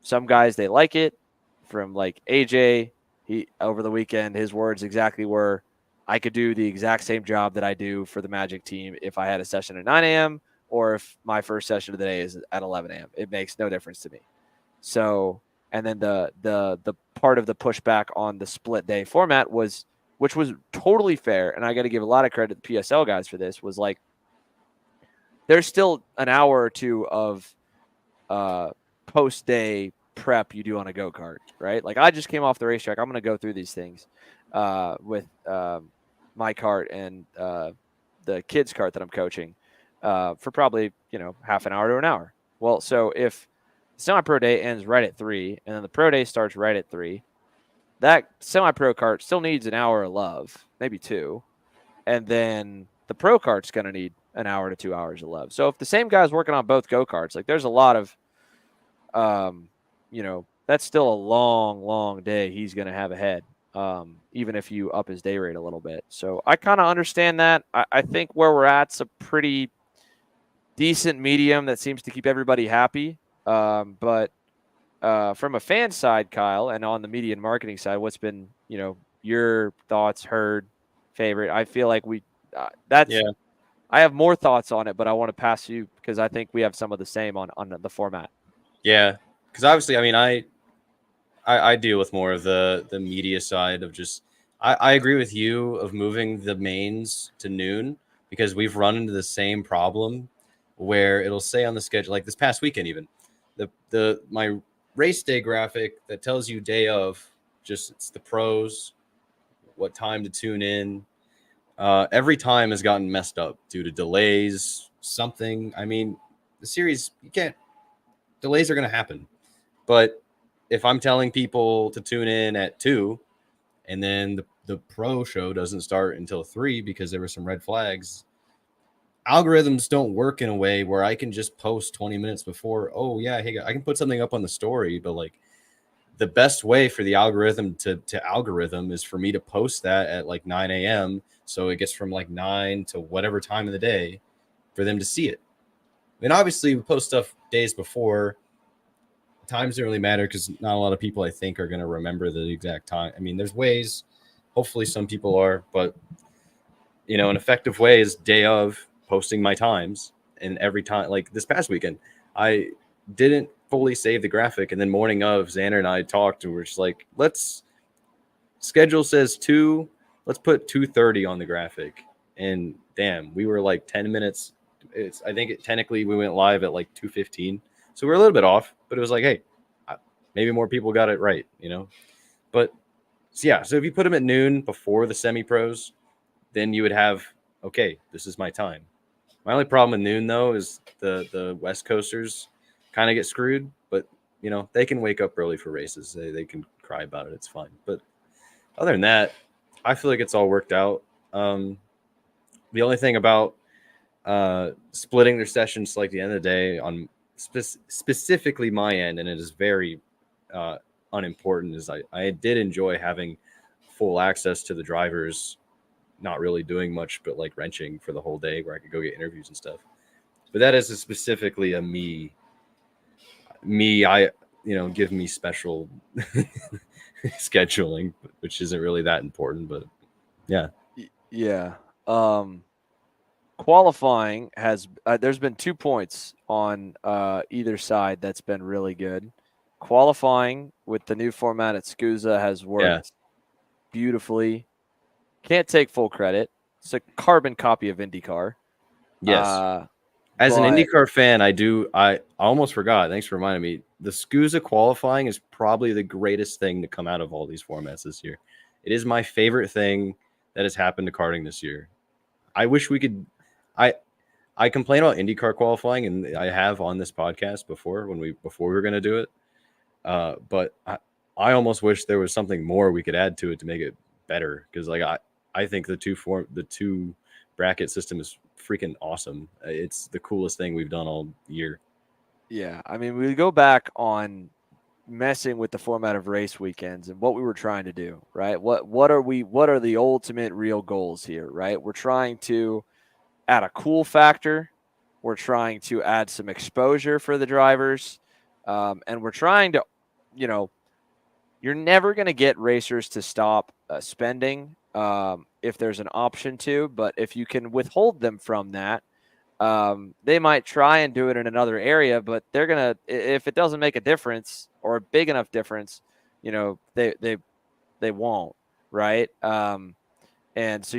some guys they like it. From, like, AJ, he over the weekend, his words exactly were, I could do the exact same job that I do for the Magic team if I had a session at 9 a.m. or if my first session of the day is at 11 a.m. It makes no difference to me. So, and then the part of the pushback on the split day format which was totally fair, and I got to give a lot of credit to the PSL guys for this, was like, there's still an hour or 2 of post-day prep you do on a go-kart, right? Like, I just came off the racetrack. I'm going to go through these things with my kart and the kids' kart that I'm coaching for probably, half an hour to an hour. Well, so if semi-pro day ends right at 3 and then the pro day starts right at 3, that semi-pro kart still needs an hour of love, maybe 2. And then the pro kart's going to need an hour to 2 hours of love. So if the same guy's working on both go-karts, like, there's a lot of that's still a long, long day he's going to have ahead, even if you up his day rate a little bit. So I kind of understand that. I think where we're at's a pretty decent medium that seems to keep everybody happy. But from a fan side, Kyle, and on the media and marketing side, what's been, your thoughts, heard, favorite? I feel like I have more thoughts on it, but I want to pass you because I think we have some of the same on the format. Yeah, because obviously, I mean, I deal with more of the media side of just I agree with you of moving the mains to noon because we've run into the same problem where it'll say on the schedule, like this past weekend, even my race day graphic that tells you day of, just it's the pros, what time to tune in. Every time has gotten messed up due to delays, something. I mean, the series, you can't, delays are going to happen. But if I'm telling people to tune in at 2 and then the pro show doesn't start until 3 because there were some red flags, algorithms don't work in a way where I can just post 20 minutes before. Oh, yeah, hey, I can put something up on the story, but like the best way for the algorithm to algorithm is for me to post that at like 9 a.m. So it gets from like 9 to whatever time of the day for them to see it. I mean, obviously, we post stuff days before. Times don't really matter because not a lot of people, I think, are going to remember the exact time. I mean, there's ways. Hopefully, some people are, but an effective way is day of posting my times. And every time, like this past weekend, I didn't fully save the graphic, and then morning of, Xander and I talked, and we're just like, let's schedule says 2, let's put 2:30 on the graphic. And damn, we were like 10 minutes. I think technically we went live at like 2:15, so we're a little bit off, but it was like, hey, maybe more people got it right, But so if you put them at noon before the semi pros, then you would have, okay, this is my time. My only problem with noon though is the West Coasters kind of get screwed, but they can wake up early for races. They can cry about it. It's fine. But other than that, I feel like it's all worked out. The only thing about splitting their sessions like the end of the day on specifically my end, and it is very unimportant, is I did enjoy having full access to the drivers, not really doing much but like wrenching for the whole day where I could go get interviews and stuff. But that is specifically a me I give me special scheduling, which isn't really that important, but yeah. Yeah. Qualifying has there's been 2 points on either side that's been really good. Qualifying with the new format at SCUSA has worked beautifully. Can't take full credit. It's a carbon copy of IndyCar. Yes. As an But IndyCar fan, I almost forgot. Thanks for reminding me. The SCUSA qualifying is probably the greatest thing to come out of all these formats this year. It is my favorite thing that has happened to karting this year. I wish we could. I complain about IndyCar qualifying, and I have on this podcast before before we were going to do it. But I almost wish there was something more we could add to it to make it better, because like I think the two bracket system is freaking awesome. It's the coolest thing we've done all year. yeah, I mean, we go back on messing with the format of race weekends and what we were trying to do, right? What are the ultimate real goals here, right? We're trying to add a cool factor. We're trying to add some exposure for the drivers. And we're trying to, you're never going to get racers to stop spending if there's an option to. But if you can withhold them from that, they might try and do it in another area, but they're going to, if it doesn't make a difference or a big enough difference, they won't. Right. And so,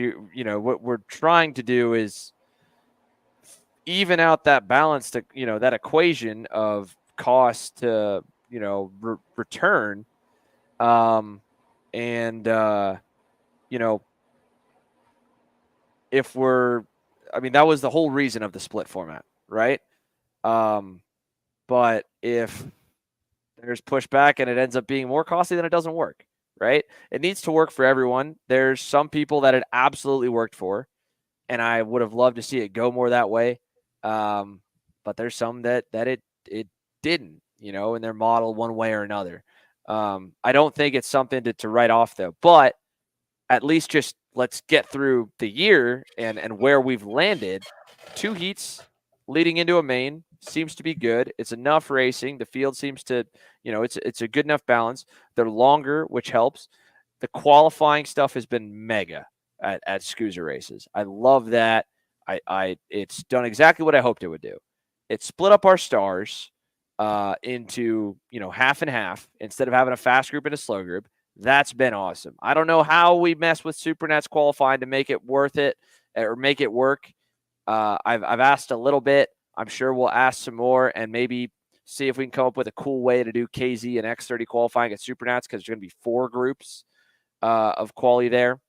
what we're trying to do is even out that balance to, that equation of cost to, return. And, if that was the whole reason of the split format, right? But if there's pushback and it ends up being more costly, then it doesn't work, right? It needs to work for everyone. There's some people that it absolutely worked for, and I would have loved to see it go more that way. But there's some that it didn't, in their model one way or another. I don't think it's something to write off though, but at least just let's get through the year and where we've landed. 2 heats leading into a main seems to be good. It's enough racing. The field seems to, it's a good enough balance. They're longer, which helps. The qualifying stuff has been mega at SCUSA races. I love that. It's done exactly what I hoped it would do. It split up our stars into, half and half instead of having a fast group and a slow group. That's been awesome. I don't know how we mess with Supernats qualifying to make it worth it or make it work. I've asked a little bit. I'm sure we'll ask some more and maybe see if we can come up with a cool way to do KZ and X30 qualifying at Supernats, because there's going to be 4 groups of quali there,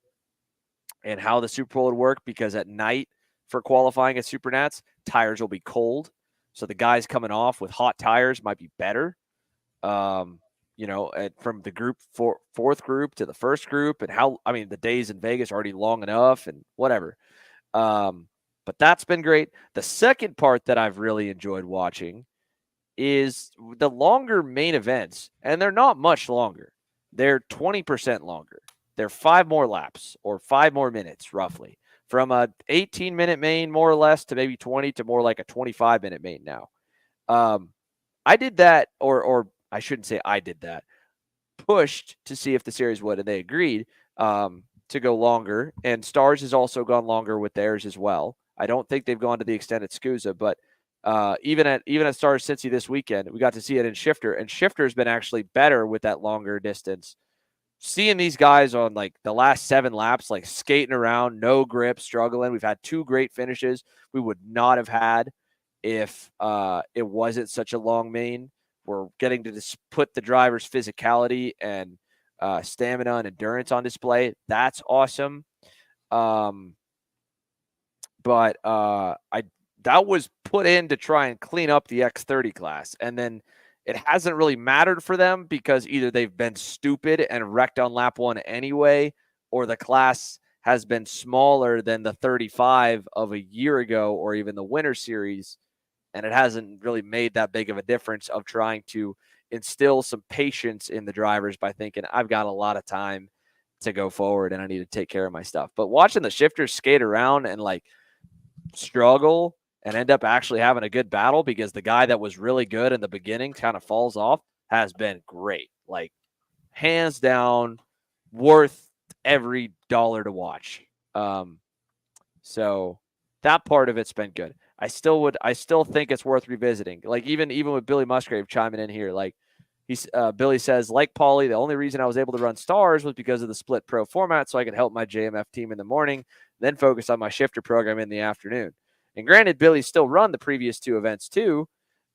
and how the Super Bowl would work, because at night for qualifying at Supernats, tires will be cold. So the guys coming off with hot tires might be better. From the fourth group to the first group, and the days in Vegas are already long enough and whatever. But that's been great. The second part that I've really enjoyed watching is the longer main events, and they're not much longer. They're 20% longer. They're 5 more laps or 5 more minutes, roughly, from a 18-minute main, more or less, to maybe 20 to more like a 25-minute main now. I did that, or I shouldn't say I did that, pushed to see if the series would, and they agreed to go longer. And Stars has also gone longer with theirs as well. I don't think they've gone to the extent at SCUSA, but even at Stars Cincy this weekend, we got to see it in Shifter, and Shifter's been actually better with that longer distance. Seeing these guys on like the last 7 laps, like skating around, no grip, struggling. We've had 2 great finishes we would not have had if it wasn't such a long main. We're getting to just put the driver's physicality and stamina and endurance on display. That's awesome. But that was put in to try and clean up the X30 class, and then it hasn't really mattered for them because either they've been stupid and wrecked on lap 1 anyway, or the class has been smaller than the 35 of a year ago or even the Winter Series, and it hasn't really made that big of a difference of trying to instill some patience in the drivers by thinking, I've got a lot of time to go forward and I need to take care of my stuff. But watching the shifters skate around and like struggle and end up actually having a good battle because the guy that was really good in the beginning kind of falls off has been great. Like, hands down, worth every dollar to watch. So that part of it's been good. I still think it's worth revisiting. Like, even with Billy Musgrave chiming in here, like Billy says, like Paulie, the only reason I was able to run Stars was because of the split pro format, so I could help my JMF team in the morning, then focus on my shifter program in the afternoon. And granted, Billy still run the previous 2 events too,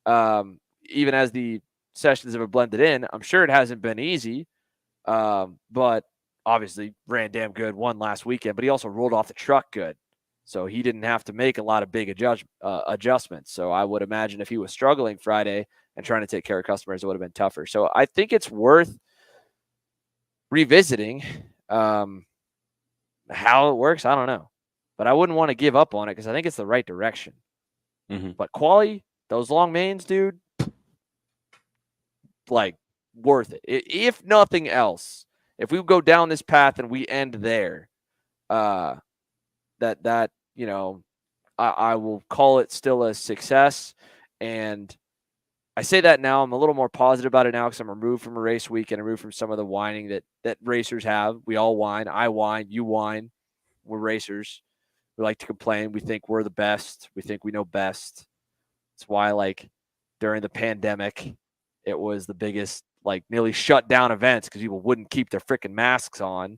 even as the sessions have blended in. I'm sure it hasn't been easy, but obviously ran damn good, won last weekend, but he also rolled off the truck good. So he didn't have to make a lot of big adjustments. So I would imagine if he was struggling Friday and trying to take care of customers, it would have been tougher. So I think it's worth revisiting. How it works, I don't know. But I wouldn't want to give up on it because I think it's the right direction. Mm-hmm. But quali, those long mains, dude, like, worth it. If nothing else, if we go down this path and we end there, I will call it still a success. And I say that now. I'm a little more positive about it now because I'm removed from a race week and removed from some of the whining that racers have. We all whine. I whine. You whine. We're racers. We like to complain. We think we're the best. We think we know best. That's why, like, during the pandemic, it was the biggest, like, nearly shut down events because people wouldn't keep their freaking masks on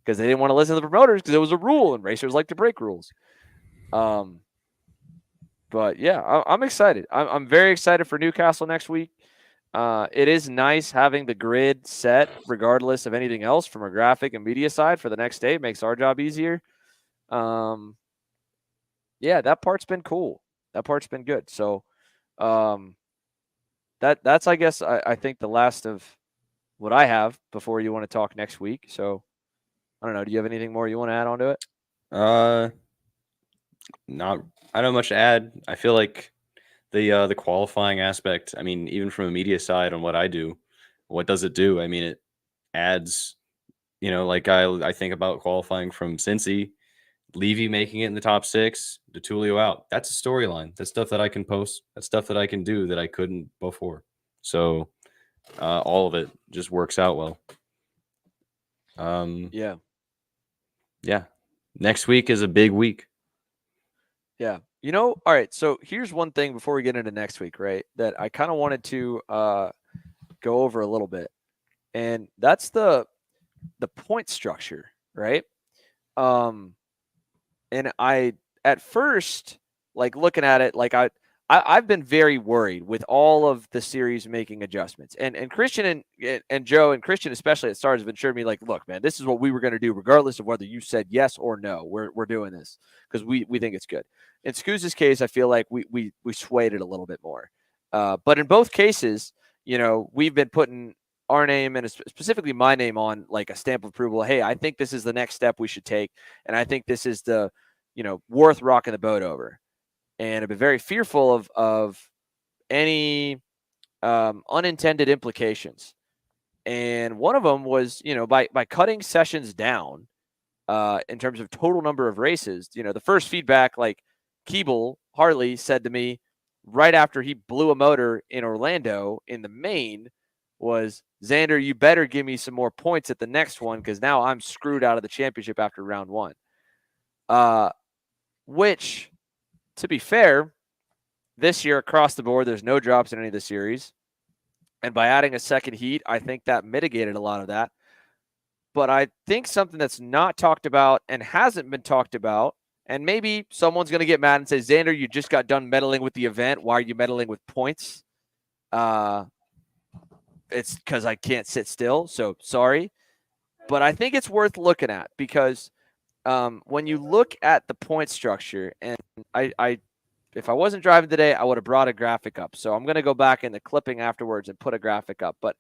because they didn't want to listen to the promoters because it was a rule and racers like to break rules. But yeah, I'm excited. I'm very excited for Newcastle next week. It is nice having the grid set regardless of anything else from a graphic and media side for the next day. It makes our job easier. Yeah, that part's been cool. That part's been good. So that's I guess I think the last of what I have before you want to talk next week. So I don't know. Do you have anything more you want to add on to it? Not. I don't have much to add. I feel like the qualifying aspect. I mean, even from a media side on what I do, what does it do? I mean, it adds. Like I think about qualifying from Cincy, Levy making it in the top 6, DeTulio out. That's a storyline. That's stuff that I can post. That's stuff that I can do that I couldn't before. So all of it just works out well. Yeah. Next week is a big week. Yeah. All right. So here's one thing before we get into next week, right? That I kind of wanted to go over a little bit. and that's the point structure, right? Um, and I at first like looking at it, like I've been very worried with all of the series making adjustments, and Christian and Joe and Christian especially at Stars have assured me like, look, man, this is what we were going to do regardless of whether you said yes or no. We're doing this because we think it's good. In Scusa's case, I feel like we swayed it a little bit more, but in both cases, we've been putting our name and specifically my name on like a stamp of approval. Hey, I think this is the next step we should take, and I think this is the worth rocking the boat over. And I've been very fearful of any unintended implications. And one of them was, by cutting sessions down in terms of total number of races, the first feedback, like Keeble Hartley said to me right after he blew a motor in Orlando in the main was, Xander, you better give me some more points at the next one because now I'm screwed out of the championship after round one. Which, to be fair, this year across the board, there's no drops in any of the series. And by adding a second heat, I think that mitigated a lot of that. But I think something that's not talked about and hasn't been talked about, and maybe someone's going to get mad and say, Xander, you just got done meddling with the event. Why are you meddling with points? It's because I can't sit still. So sorry. But I think it's worth looking at because when you look at the point structure, and I if I wasn't driving today, I would have brought a graphic up. So I'm going to go back in the clipping afterwards and put a graphic up. But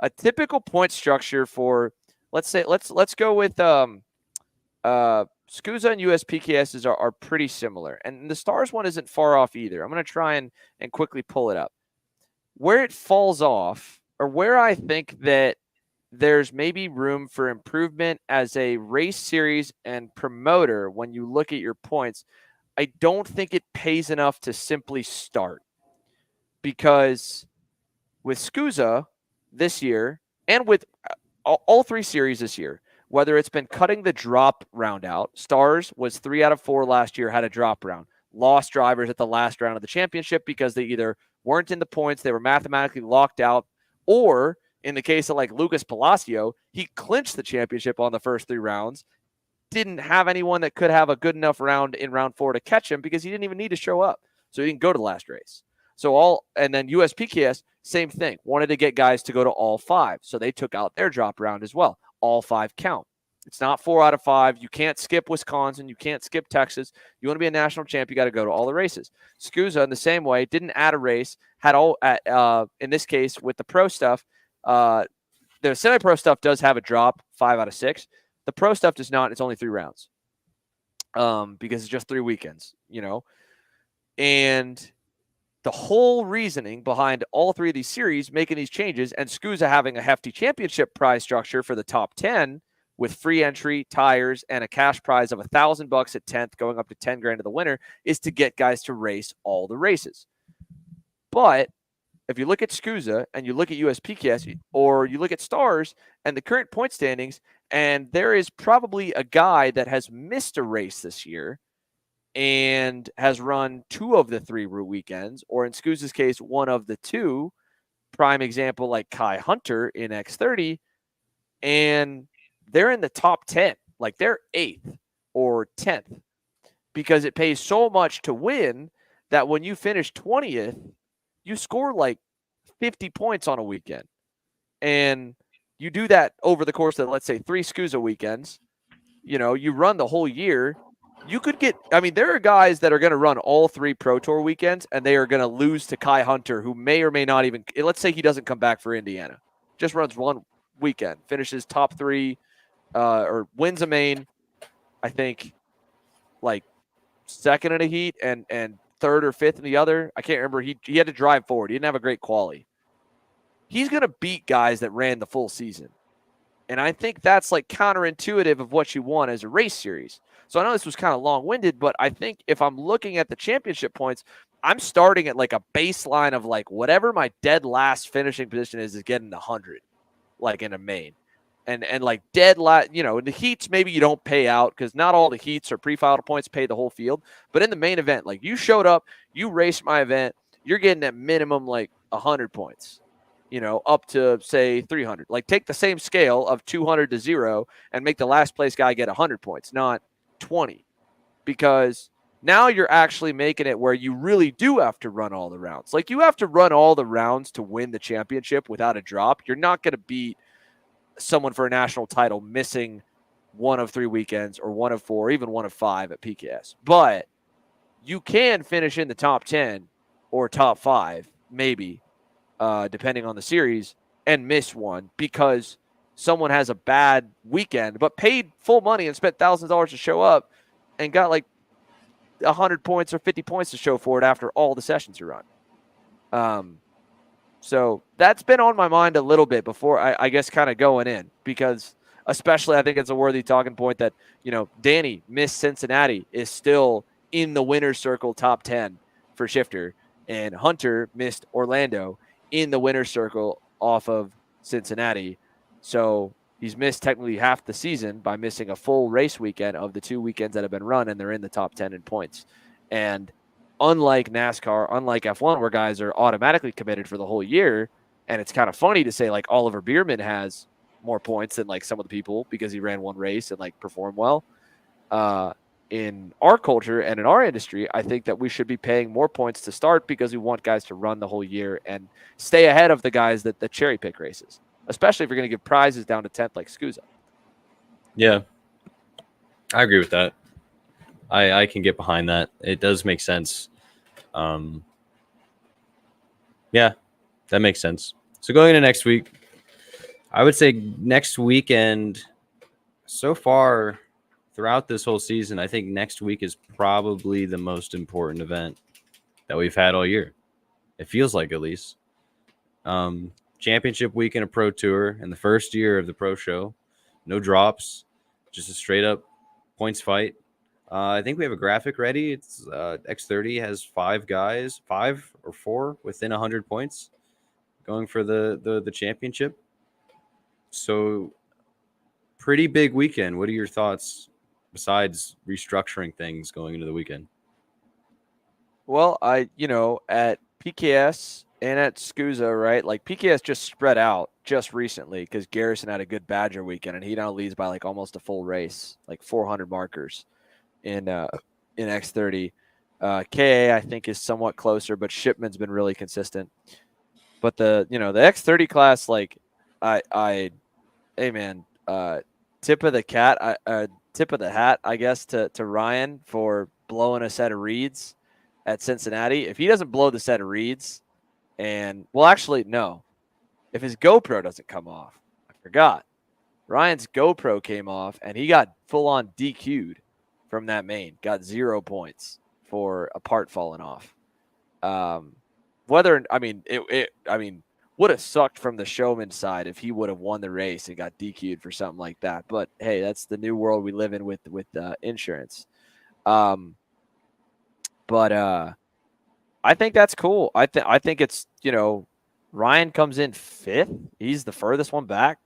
a typical point structure for, let's go with SCUSA and USPKSs are pretty similar. And the Stars one isn't far off either. I'm going to try and quickly pull it up. Where it falls off, or where I think that there's maybe room for improvement as a race series and promoter when you look at your points, I don't think it pays enough to simply start, because with SCUSA this year and with all three series this year, whether it's been cutting the drop round out, Stars was 3 out of 4 last year, had a drop round, lost drivers at the last round of the championship because they either weren't in the points, they were mathematically locked out, or in the case of like Lucas Palacio, he clinched the championship on the first 3 rounds, didn't have anyone that could have a good enough round in round 4 to catch him because he didn't even need to show up. So he didn't go to the last race. And then USPKS, same thing. Wanted to get guys to go to all 5. So they took out their drop round as well. All 5 count. It's not 4 out of 5. You can't skip Wisconsin. You can't skip Texas. You want to be a national champ, you got to go to all the races. SCUSA, in the same way, didn't add a race, had all, in this case, with the pro stuff, the semi-pro stuff does have a drop, 5 out of 6. The pro stuff does not. It's only 3 rounds because it's just 3 weekends, And the whole reasoning behind all 3 of these series making these changes and SCUSA having a hefty championship prize structure for the top 10 with free entry, tires, and a cash prize of $1,000 at 10th going up to 10 grand to the winner is to get guys to race all the races. But if you look at SCUSA and you look at USPKS or you look at Stars and the current point standings, and there is probably a guy that has missed a race this year and has run 2 of the 3 weekends, or in SCUSA's case, 1 of the 2. Prime example like Kai Hunter in X30, and they're in the top 10. Like they're 8th or 10th because it pays so much to win that when you finish 20th, you score like 50 points on a weekend. And you do that over the course of, let's say, 3 SCUSA weekends. You run the whole year. You could get, there are guys that are going to run all 3 Pro Tour weekends, and they are going to lose to Kai Hunter, who may or may not even, let's say he doesn't come back for Indiana, just runs 1 weekend, finishes top 3, or wins a main, I think, like 2nd in a heat and 3rd or 5th in the other. I can't remember. He had to drive forward. He didn't have a great quali. He's going to beat guys that ran the full season. And I think that's like counterintuitive of what you want as a race series. So I know this was kind of long-winded, but I think if I'm looking at the championship points, I'm starting at like a baseline of like whatever my dead last finishing position is getting 100, like in a main. And like dead last, in the heats, maybe you don't pay out because not all the heats or pre-filed points pay the whole field. But in the main event, like you showed up, you raced my event, you're getting at minimum like 100 points. up to say 300. Like take the same scale of 200 to 0 and make the last place guy get 100 points, not 20. Because now you're actually making it where you really do have to run all the rounds. Like you have to run all the rounds to win the championship without a drop. You're not going to beat someone for a national title missing one of 3 weekends or one of 4, or even one of 5 at PKS. But you can finish in the top 10 or top 5, maybe, depending on the series, and miss one because someone has a bad weekend, but paid full money and spent thousands of dollars to show up and got like 100 points or 50 points to show for it after all the sessions are run. So that's been on my mind a little bit before I guess kind of going in, because especially I think it's a worthy talking point that, Danny missed Cincinnati is still in the winner's circle top 10 for Shifter, and Hunter missed Orlando in the winner's circle off of Cincinnati. So he's missed technically half the season by missing a full race weekend of the 2 weekends that have been run, and they're in the top 10 in points. And unlike NASCAR, unlike F1, where guys are automatically committed for the whole year, and it's kind of funny to say like Oliver Bierman has more points than like some of the people because he ran one race and like performed well. In our culture and in our industry, I think that we should be paying more points to start because we want guys to run the whole year and stay ahead of the guys that cherry pick races, especially if you're going to give prizes down to 10th like Scusa. Yeah, I agree with that. I can get behind that. It does make sense. Yeah, that makes sense. So going into next week, I would say next weekend, so far throughout this whole season, I think next week is probably the most important event that we've had all year. It feels like, at least. Championship weekend of Pro Tour and the first year of the Pro Show. No drops, just a straight up points fight. I think we have a graphic ready. It's X30 has 5 guys, 5 or 4 within 100 points going for the championship. So pretty big weekend. What are your thoughts besides restructuring things going into the weekend? Well, at PKS and at Scusa, right? Like PKS just spread out just recently because Garrison had a good Badger weekend, and he now leads by like almost a full race, like 400 markers in X30. KA I think is somewhat closer, but Shipman's been really consistent. But the X30 class, like hey man, tip of the hat, I guess, to Ryan for blowing a set of reeds at Cincinnati. If he doesn't blow the set of reeds, actually no, if his GoPro doesn't come off, I forgot. Ryan's GoPro came off and he got full on DQ'd from that main. Got 0 points for a part falling off. Would have sucked from the showman's side if he would have won the race and got DQ'd for something like that. But hey, that's the new world we live in with insurance. But I think that's cool. I think it's, Ryan comes in 5th. He's the furthest one back.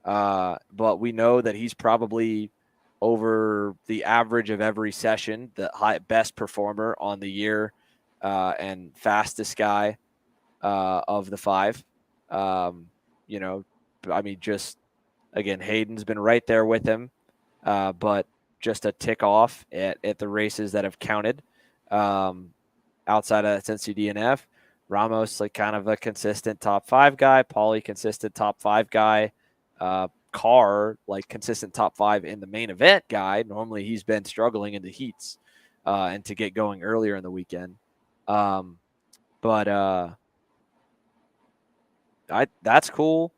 But we know that he's probably over the average of every session, the best performer on the year, and fastest guy of the 5. Just again, Hayden's been right there with him, but just a tick off at the races that have counted. Outside of NCDNF, Ramos like kind of a consistent top 5 guy, Pauly consistent top 5 guy, Carr like consistent top 5 in the main event guy. Normally he's been struggling in the heats and to get going earlier in the weekend. That's cool.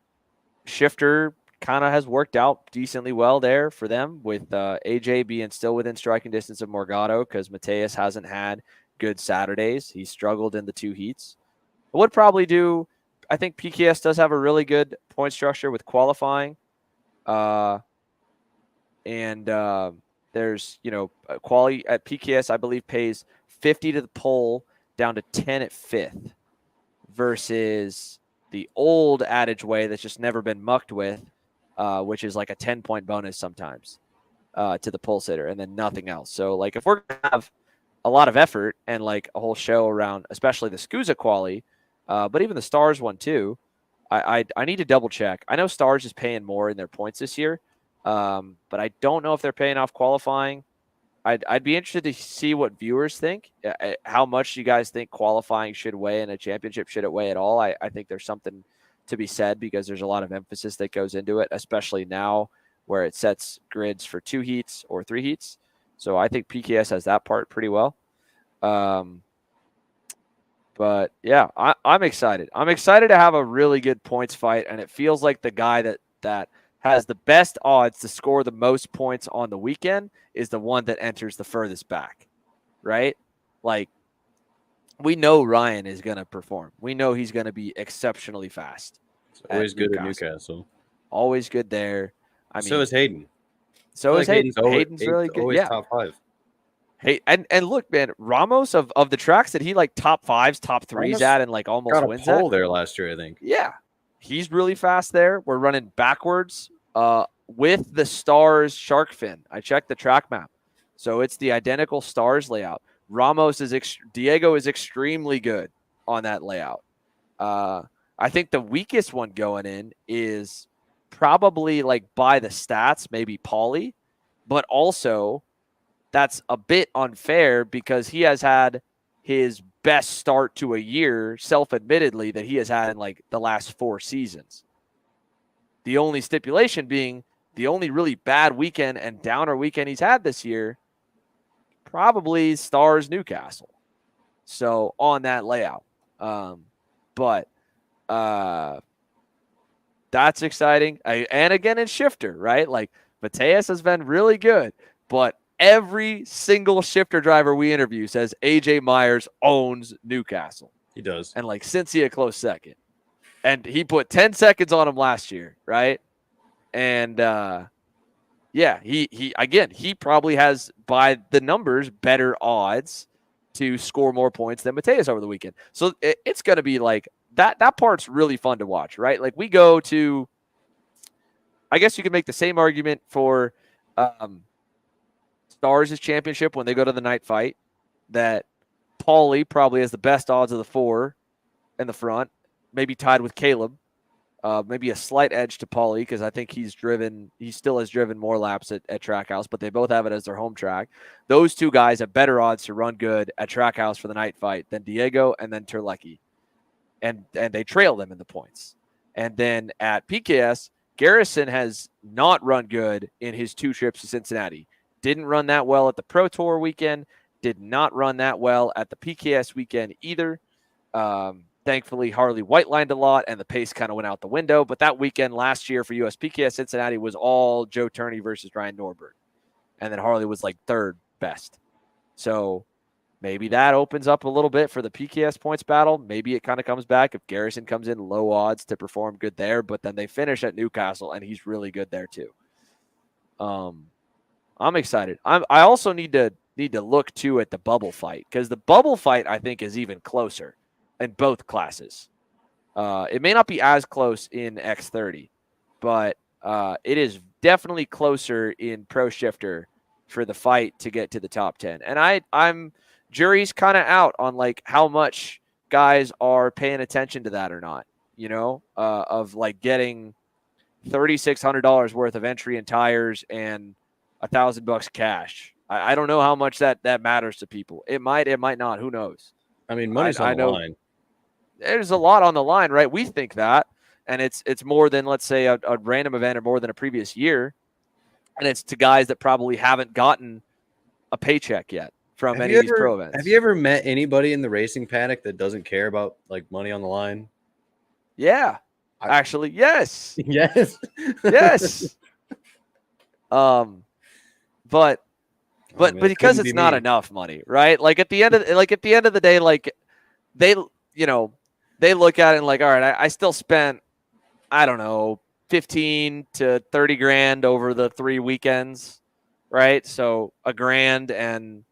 Shifter kind of has worked out decently well there for them, with AJ being still within striking distance of Morgado because Mateus hasn't had good Saturdays. He struggled in the 2 heats. I would probably do, I think PKS does have a really good point structure with qualifying. There's, quality at PKS, I believe, pays 50 to the pole down to 10 at 5th versus the old adage way that's just never been mucked with, which is like a 10-point bonus sometimes to the pole sitter and then nothing else. So like if we're going to have a lot of effort and like a whole show around, especially the Scusa quali, but even the Stars one too, I need to double check. I know Stars is paying more in their points this year, but I don't know if they're paying off qualifying. I'd be interested to see what viewers think. How much you guys think qualifying should weigh in a championship? Should it weigh at all? I think there's something to be said because there's a lot of emphasis that goes into it, especially now where it sets grids for 2 heats or 3 heats. So I think PKS has that part pretty well. But yeah, I'm excited. I'm excited to have a really good points fight, and it feels like the guy that has the best odds to score the most points on the weekend is the one that enters the furthest back, right? Like, we know Ryan is going to perform. We know he's going to be exceptionally fast. It's always good at Newcastle. Always good there. I mean, so is Hayden. So is Hayden. Hayden's really good. Always top 5. Hey, and look, man, Ramos of the tracks that he like top 5s, top 3s at, and like almost got a wins pole at. there last year, I think. Yeah, he's really fast there. We're running backwards with the Stars shark fin. I checked the track map, so it's the identical Stars layout. Diego is extremely good on that layout. I think the weakest one going in is probably like by the stats, maybe Pauly, but also that's a bit unfair because he has had his best start to a year, self-admittedly, that he has had in like the last 4 seasons. The only stipulation being the only really bad weekend and downer weekend he's had this year, probably Stars Newcastle. So on that layout. But that's exciting. And again, in shifter, right? Like Mateus has been really good, but every single shifter driver we interview says AJ Myers owns Newcastle. He does. And like Cincy a close second. And he put 10 seconds on him last year, right? And yeah, he probably has, by the numbers, better odds to score more points than Mateus over the weekend. So it's going to be like that part's really fun to watch, right? Like we go to, I guess you could make the same argument for Stars' championship when they go to the night fight, that Pauly probably has the best odds of the 4 in the front, maybe tied with Caleb. Maybe a slight edge to Pauly because I think he still has driven more laps at Trackhouse, but they both have it as their home track. Those 2 guys have better odds to run good at Trackhouse for the night fight than Diego and then Terlecki. And they trail them in the points. And then at PKS, Garrison has not run good in his 2 trips to Cincinnati. Didn't run that well at the Pro Tour weekend. Did not run that well at the PKS weekend either. Thankfully, Harley white-lined a lot, and the pace kind of went out the window. But that weekend last year for USPKS Cincinnati was all Joe Turney versus Ryan Norberg. And then Harley was like 3rd best. So maybe that opens up a little bit for the PKS points battle. Maybe it kind of comes back if Garrison comes in low odds to perform good there, but then they finish at Newcastle, and he's really good there too. I'm excited. I also need to look, too, at the bubble fight because the bubble fight, I think, is even closer in both classes. It may not be as close in X30, but it is definitely closer in Pro Shifter for the fight to get to the top 10. And I'm jury's kind of out on like how much guys are paying attention to that or not, of like getting $3,600 worth of entry and tires and $1,000 cash. I don't know how much that matters to people. It might not. Who knows? I mean, money's on the line. There's a lot on the line, right? We think that, and it's more than, let's say, a random event or more than a previous year, and it's to guys that probably haven't gotten a paycheck yet from any of these pro events. Have you ever met anybody in the racing paddock that doesn't care about like money on the line? Yeah, actually, yes, yes, yes. But because it's not enough money, right? Like at the end of the day, like they look at it and like, all right, I still spent, I don't know, 15 to 30 grand over the 3 weekends, right? So $1,000 and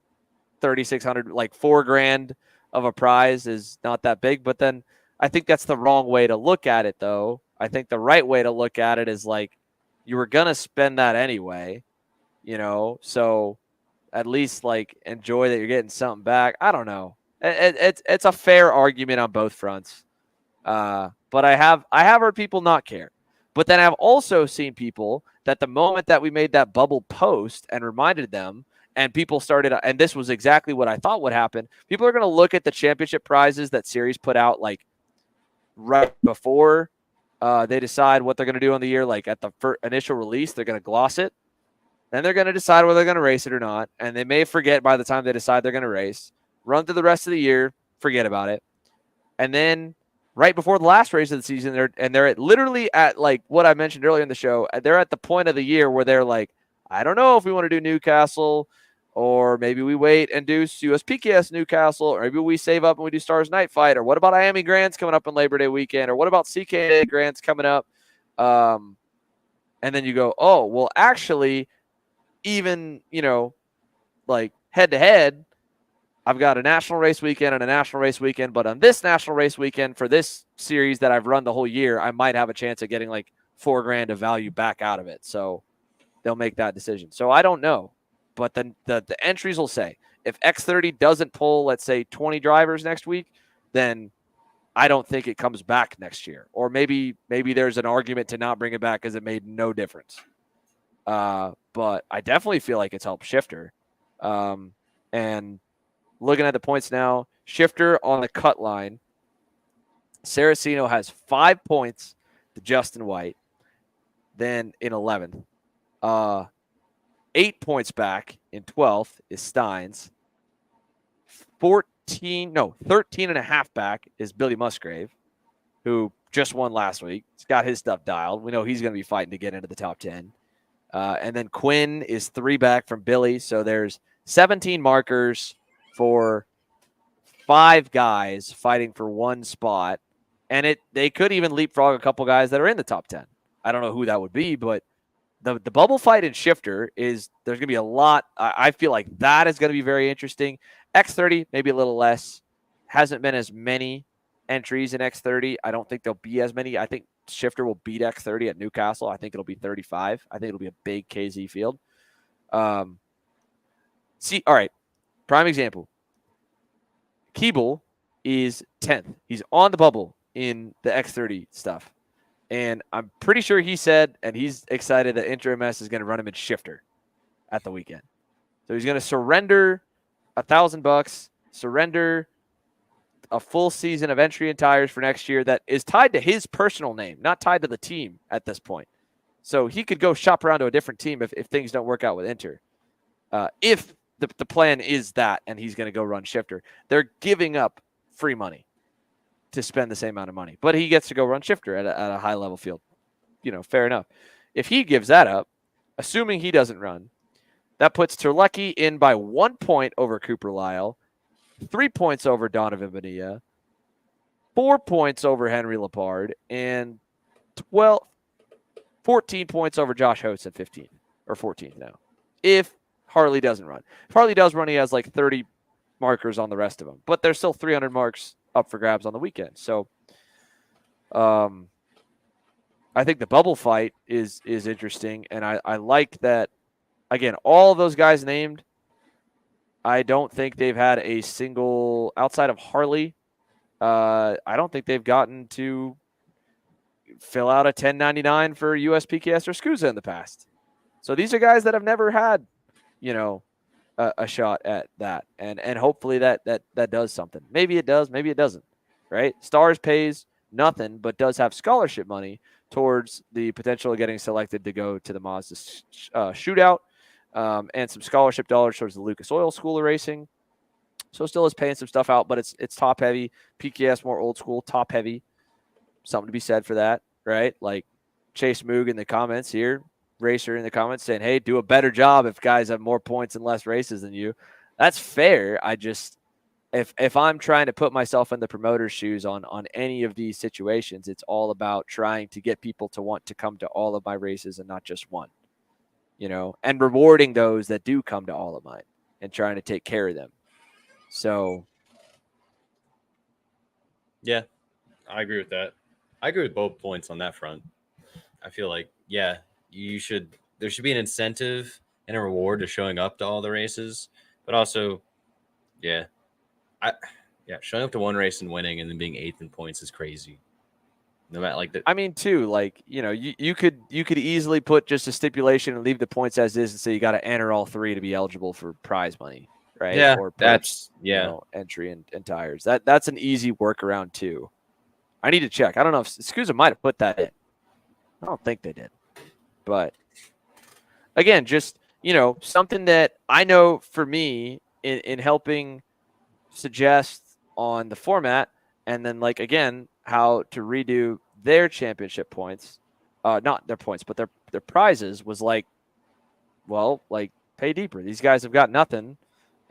3,600, like $4 grand of a prize is not that big. But then I think that's the wrong way to look at it, though. I think the right way to look at it is like you were gonna spend that anyway, so at least like enjoy that you're getting something back. I don't know. It's a fair argument on both fronts. But I have heard people not care. But then I've also seen people that the moment that we made that bubble post and reminded them, and people started, and this was exactly what I thought would happen. People are going to look at the championship prizes that series put out like right before they decide what they're going to do on the year. Like at the initial release, they're going to gloss it. Then they're going to decide whether they're going to race it or not. And they may forget by the time they decide they're going to race, run through the rest of the year, forget about it. And then right before the last race of the season, they're literally at like what I mentioned earlier in the show. They're at the point of the year where they're like, I don't know if we want to do Newcastle, or maybe we wait and do USPKS Newcastle, or maybe we save up and we do Stars Night Fight, or what about Miami Grands coming up on Labor Day weekend, or what about CKA Grands coming up? And then you go, oh, well, actually, even, like head to head, I've got a national race weekend and a national race weekend, but on this national race weekend for this series that I've run the whole year, I might have a chance of getting like $4,000 of value back out of it. So they'll make that decision. So I don't know, but then the entries will say if X30 doesn't pull, let's say 20 drivers next week, then I don't think it comes back next year. Or maybe there's an argument to not bring it back because it made no difference. But I definitely feel like it's helped Shifter. And looking at the points now, Shifter on the cut line, Saraceno has 5 points to Justin White. Then in 11th, 8 points back in 12th is Steins. 13 and a half back is Billy Musgrave, who just won last week. He's got his stuff dialed. We know he's going to be fighting to get into the top 10. And then Quinn is 3 back from Billy. So there's 17 markers for 5 guys fighting for 1 spot. And they could even leapfrog a couple guys that are in the top 10. I don't know who that would be, but the bubble fight in Shifter there's going to be a lot. I feel like that is going to be very interesting. X30, maybe a little less. Hasn't been as many entries in X30. I don't think there'll be as many. I think Shifter will beat X30 at Newcastle. I think it'll be 35. I think it'll be a big KZ field. All right. Prime example. Keeble is 10th. He's on the bubble in the X30 stuff. And I'm pretty sure he said, and he's excited that Inter MS is going to run him in Shifter at the weekend. So he's going to surrender $1,000, surrender a full season of entry and tires for next year that is tied to his personal name, not tied to the team at this point. So he could go shop around to a different team if things don't work out with Inter. If the plan is that, and he's going to go run Shifter, they're giving up free money to spend the same amount of money, but he gets to go run Shifter at a high level field. Fair enough. If he gives that up, assuming he doesn't run, that puts Terlecki in by 1 point over Cooper Lyle, 3 points over Donovan Bonilla, 4 points over Henry Lepard, and 14 points over Josh Hotes at 15 or 14th now. If Harley doesn't run. If Harley does run, he has like 30 markers on the rest of them, but there's still 300 marks up for grabs on the weekend. So I think the bubble fight is interesting, and I like that. Again, all of those guys named, I don't think they've had a single, outside of Harley, I don't think they've gotten to fill out a 1099 for USPKS or SCUSA in the past. So these are guys that have never had, a shot at that. And hopefully that does something. Maybe it does, maybe it doesn't, right? Stars pays nothing, but does have scholarship money towards the potential of getting selected to go to the Mazda shootout, and some scholarship dollars towards the Lucas Oil School of Racing. So still is paying some stuff out, but it's top heavy. PKS more old school, top heavy. Something to be said for that, right? Like Chase Moog in the comments here, Racer in the comments saying, hey, do a better job if guys have more points and less races than you. That's fair. I just, if I'm trying to put myself in the promoter's shoes on any of these situations, it's all about trying to get people to want to come to all of my races and not just one, and rewarding those that do come to all of mine and trying to take care of them. So. Yeah, I agree with that. I agree with both points on that front. I feel like, there should be an incentive and a reward to showing up to all the races, but also, showing up to one race and winning and then being 8th in points is crazy. No matter like that. I mean, too, like, you could easily put just a stipulation and leave the points as is and say you got to enter all 3 to be eligible for prize money, right? Yeah, Or per that's yeah. entry and tires. That's an easy workaround too. I need to check. I don't know if SCUSA might have put that in. I don't think they did, but again, just something that I know for me in helping suggest on the format, and then like again how to redo their championship points, not their points, but their prizes was like, well, like pay deeper. These guys have got nothing,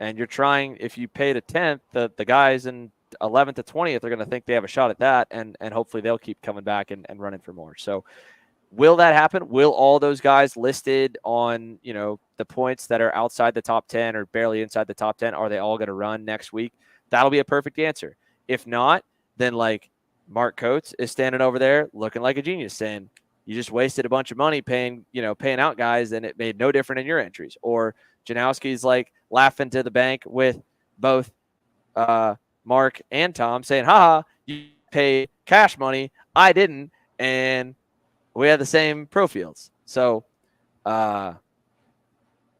and you're trying. If you pay to 10th, the guys in 11th to 20th are going to think they have a shot at that, and hopefully they'll keep coming back and running for more. So will that happen? Will all those guys listed on, the points that are outside the top 10 or barely inside the top 10, are they all going to run next week? That'll be a perfect answer. If not, then like Mark Coates is standing over there looking like a genius saying, you just wasted a bunch of money paying out guys and it made no difference in your entries. Or Janowski's like laughing to the bank with both Mark and Tom saying, haha, you paid cash money. I didn't. And we have the same pro fields. So the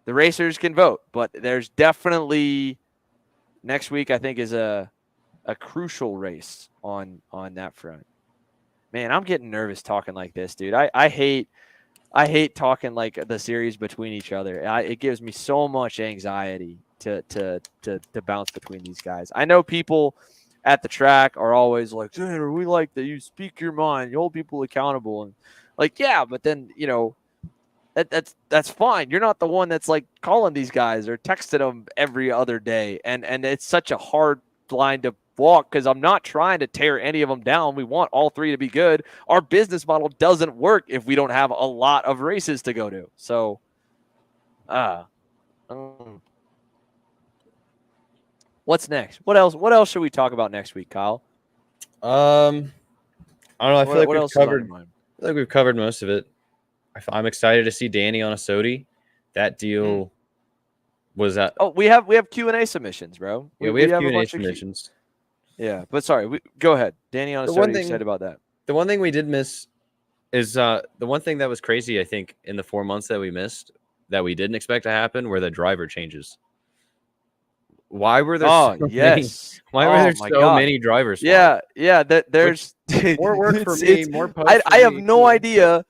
racers can vote, but there's definitely next week, I think, is a crucial race on that front. Man, I'm getting nervous talking like this, dude. I hate talking like the series between each other. It gives me so much anxiety to bounce between these guys. I know people at the track are always like, Xander, we like that you speak your mind, you hold people accountable, and like, yeah, but then that's fine. You're not the one that's like calling these guys or texting them every other day, and it's such a hard line to walk because I'm not trying to tear any of them down. We want all 3 to be good. Our business model doesn't work if we don't have a lot of races to go to. So, what's next? What else should we talk about next week, Kyle? I don't know. I feel like we've covered. I feel like we've covered most of it. I'm excited to see Danny on a Sodi. That deal was that. Oh, we have Q&A submissions, bro. Yeah, we have Q&A submissions. Yeah, but sorry. Go ahead, Danny on a Sodi. You said about that. The one thing we did miss is the one thing that was crazy. I think in the 4 months that we missed, that we didn't expect to happen, were the driver changes. Why were there? Why were there so many drivers? Yeah. There's more work for me. More posts. I have no idea.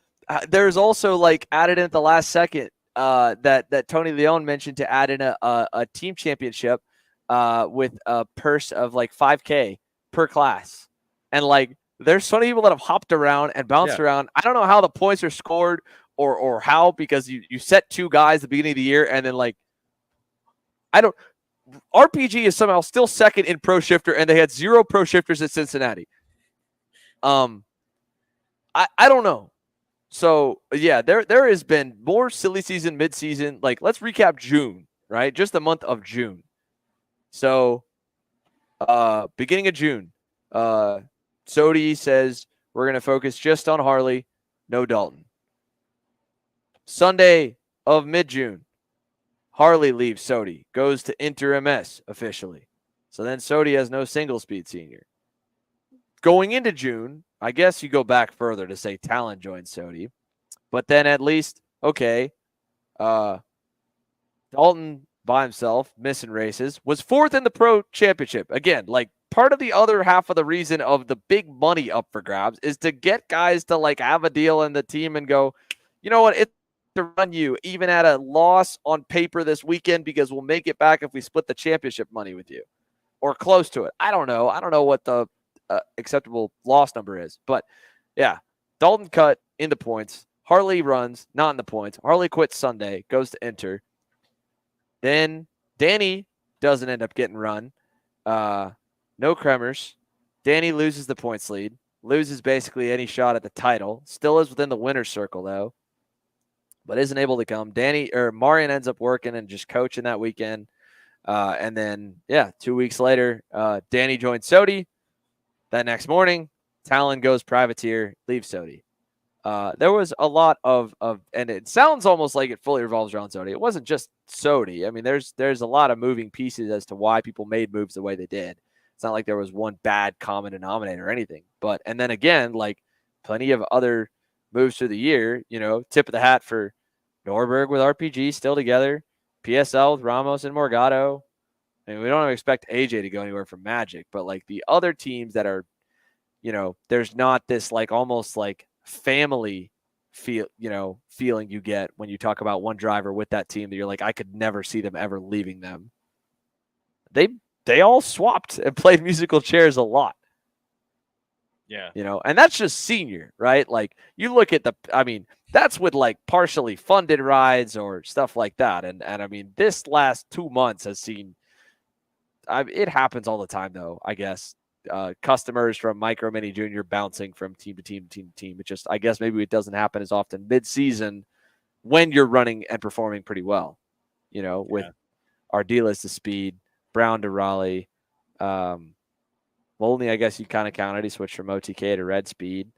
There's also like added in at the last second that Tony Leone mentioned to add in a team championship with a purse of like $5,000 per class, and like there's so many people that have hopped around and bounced around. I don't know how the points are scored or how, because you set 2 guys at the beginning of the year and then like RPG is somehow still second in pro shifter, and they had 0 pro shifters at Cincinnati. I don't know. So yeah, there has been more silly season, mid-season. Like, let's recap June, right? Just the month of June. So beginning of June, Sodi says we're going to focus just on Harley, no Dalton. Sunday of mid-June, Harley leaves Sodi, goes to Inter MS officially. So then Sodi has no single speed senior. Going into June, I guess you go back further to say Talon joined Sodi. But then at least, okay, Dalton by himself, missing races, was 4th in the pro championship. Again, like part of the other half of the reason of the big money up for grabs is to get guys to like have a deal in the team and go, you know what, it's to run you even at a loss on paper this weekend because we'll make it back if we split the championship money with you or close to it. I don't know what the acceptable loss number is, but yeah, Dalton cut in the points. Harley runs, not in the points. Harley quits Sunday, goes to Inter. Then Danny doesn't end up getting run. No Kremers. Danny loses the points lead, loses basically any shot at the title. Still is within the winner's circle though, but isn't able to come. Marion ends up working and just coaching that weekend. And then, 2 weeks later, Danny joins Sodi. That next morning, Talon goes privateer, leaves Sodi. There was a lot of, and it sounds almost like it fully revolves around Sodi. It wasn't just Sodi. I mean, there's a lot of moving pieces as to why people made moves the way they did. It's not like there was one bad common denominator or anything. And then again, like plenty of other moves through the year. Tip of the hat for Norberg with RPG still together, PSL with Ramos and Morgado. I mean, we don't expect AJ to go anywhere from Magic, but like the other teams that are, there's not this like almost like family feeling you get when you talk about one driver with that team that you're like, I could never see them ever leaving them. They all swapped and played musical chairs a lot. Yeah. And that's just senior, right? Like you look at that's with like partially funded rides or stuff like that. And I mean, this last 2 months has seen, it happens all the time though, I guess. Customers from Micro Mini Junior bouncing from team to team to team to team. It just, I guess maybe it doesn't happen as often mid-season when you're running and performing pretty well, with Ardiles to Speed, Brown to Raleigh. Molney, I guess you kind of counted. He switched from OTK to Red Speed.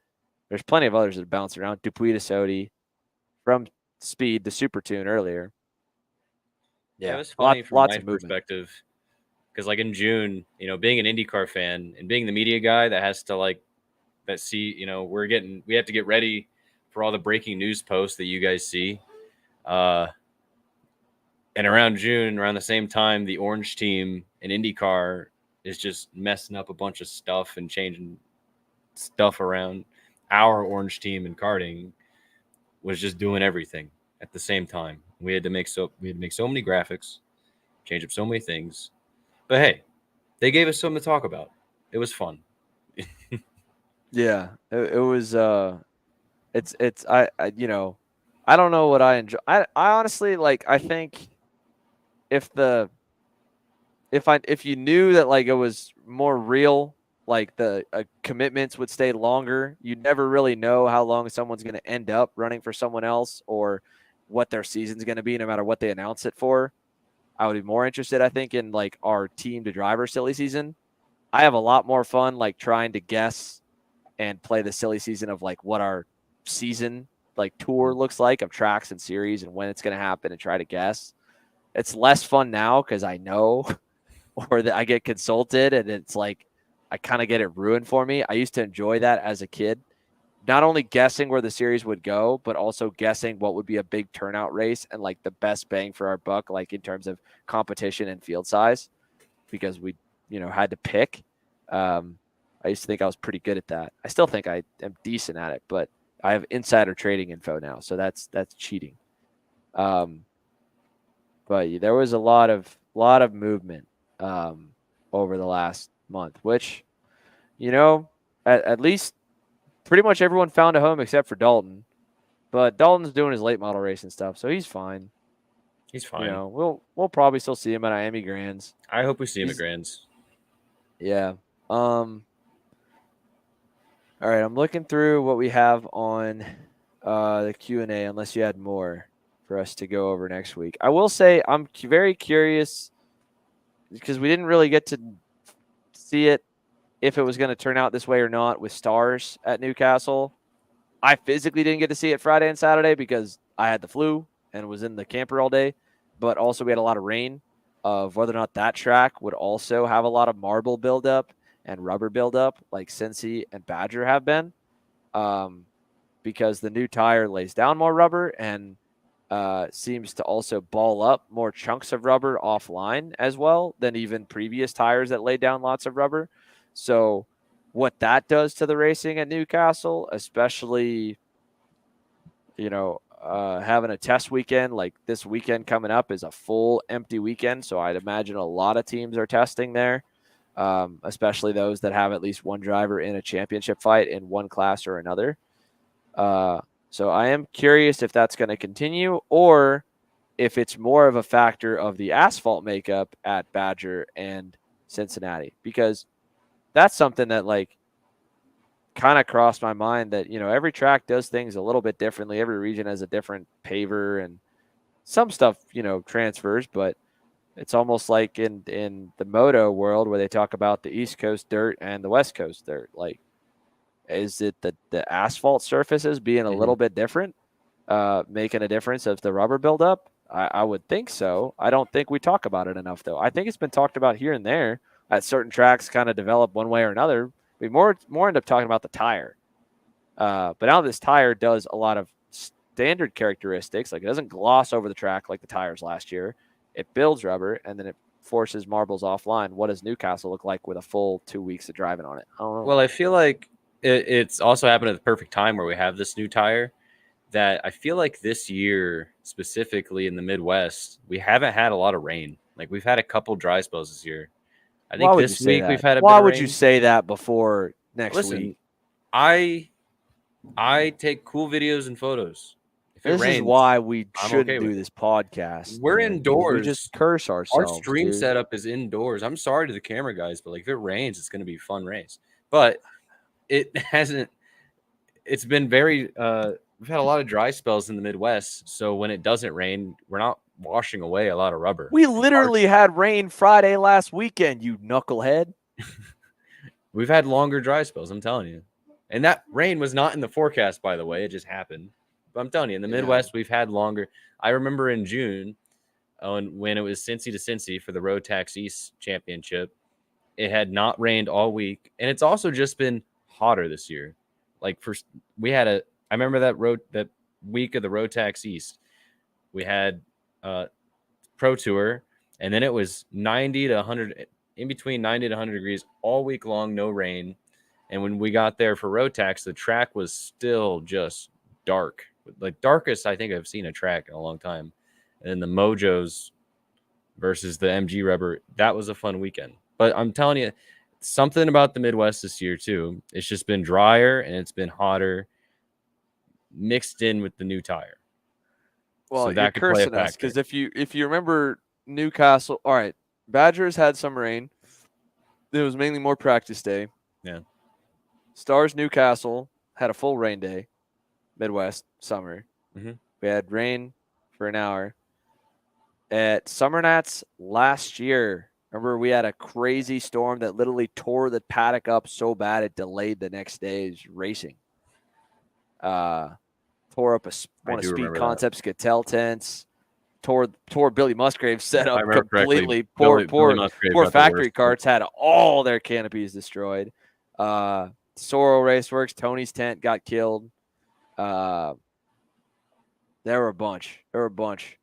There's plenty of others that bounce around. Dupuis to Sodi, from Speed to Super Tune earlier. Yeah, it was funny from lots my of movement. perspective. Because like in June, being an IndyCar fan and being the media guy that has to we have to get ready for all the breaking news posts that you guys see. And around June, around the same time, the Orange team in IndyCar is just messing up a bunch of stuff and changing stuff around. Our Orange team in karting was just doing everything at the same time. We had to make so many graphics, change up so many things. But hey, they gave us something to talk about. It was fun. Yeah, it was. It's I I don't know what I enjoy. I honestly I think if you knew that like it was more real, like the commitments would stay longer. You'd never really know how long someone's going to end up running for someone else or what their season's going to be, no matter what they announce it for. I would be more interested, I think, in like our team to driver silly season. I have a lot more fun like trying to guess and play the silly season of like what our season like tour looks like of tracks and series and when it's going to happen and try to guess. It's less fun now because I know or that I get consulted and it's like I kind of get it ruined for me. I used to enjoy that as a kid. Not only guessing where the series would go, but also guessing what would be a big turnout race and like the best bang for our buck, like in terms of competition and field size, because we, had to pick. I used to think I was pretty good at that. I still think I am decent at it, but I have insider trading info now, so that's cheating. But there was a lot of movement over the last month, which, at least pretty much everyone found a home except for Dalton. But Dalton's doing his late model race and stuff, so he's fine. He's fine. We'll probably still see him at Miami Grands. I hope we see him at Grands. Yeah. All right, I'm looking through what we have on the Q&A, unless you had more for us to go over next week. I will say I'm very curious because we didn't really get to see it if it was going to turn out this way or not with stars at Newcastle. I physically didn't get to see it Friday and Saturday because I had the flu and was in the camper all day, but also we had a lot of rain. Of whether or not that track would also have a lot of marble buildup and rubber buildup like Cincy and Badger have been, because the new tire lays down more rubber and seems to also ball up more chunks of rubber offline as well than even previous tires that lay down lots of rubber. So what that does to the racing at Newcastle, especially, having a test weekend like this weekend coming up is a full empty weekend. So I'd imagine a lot of teams are testing there, especially those that have at least one driver in a championship fight in one class or another. So I am curious if that's going to continue or if it's more of a factor of the asphalt makeup at Badger and Cincinnati, because that's something that kind of crossed my mind that, every track does things a little bit differently. Every region has a different paver and some stuff, transfers, but it's almost like in the moto world where they talk about the East Coast dirt and the West Coast dirt. Like, is it the asphalt surfaces being a little bit different, making a difference of the rubber buildup? I would think so. I don't think we talk about it enough, though. I think it's been talked about here and there at certain tracks kind of develop one way or another. We more end up talking about the tire. But now this tire does a lot of standard characteristics. Like it doesn't gloss over the track like the tires last year. It builds rubber, and then it forces marbles offline. What does Newcastle look like with a full 2 weeks of driving on it? I don't know. Well, I feel like it's also happened at the perfect time where we have this new tire. That I feel like this year, specifically in the Midwest, we haven't had a lot of rain. Like we've had a couple dry spells this year. I think this week we've had a bit Why of would rain. you say that before next Listen, week? I take cool videos and photos. If it This rains, is why we I'm shouldn't okay do with this podcast. We're man. indoors. We just curse Our ourselves. stream dude. setup is indoors. I'm sorry to the camera guys, but like if it rains, it's going to be a fun race. But it hasn't. It's been very. We've had a lot of dry spells in the Midwest, so when it doesn't rain, we're not washing away a lot of rubber. We literally had rain Friday last weekend, you knucklehead. We've had longer dry spells, I'm telling you. And that rain was not in the forecast, by the way. It just happened. But I'm telling you, in the Midwest, we've had longer. I remember in June, when it was Cincy to Cincy for the Road Tax East Championship, it had not rained all week. And it's also just been hotter this year. Like I remember that week of the Road Tax East, we had Pro Tour, and then it was 90 to 100, in between 90 to 100 degrees all week long, no rain. And when we got there for Road Tax, the track was still just dark, like darkest I think I've seen a track in a long time. And then the Mojos versus the MG rubber, that was a fun weekend. But I'm telling you, something about the Midwest this year too. It's just been drier and it's been hotter, mixed in with the new tire. Well, so that you're could play a cursing us factor. because if you remember Newcastle, all right, Badgers had some rain. It was mainly more practice day. Yeah. Stars Newcastle had a full rain day. Midwest summer. Mm-hmm. We had rain for an hour. At Summer Nats last year, remember we had a crazy storm that literally tore the paddock up so bad it delayed the next day's racing. Tore up one of Speed Concepts Gatel tents. Tore Billy Musgrave's setup completely. Poor factory carts had all their canopies destroyed. Sorrel Raceworks, Tony's tent got killed. There were a bunch.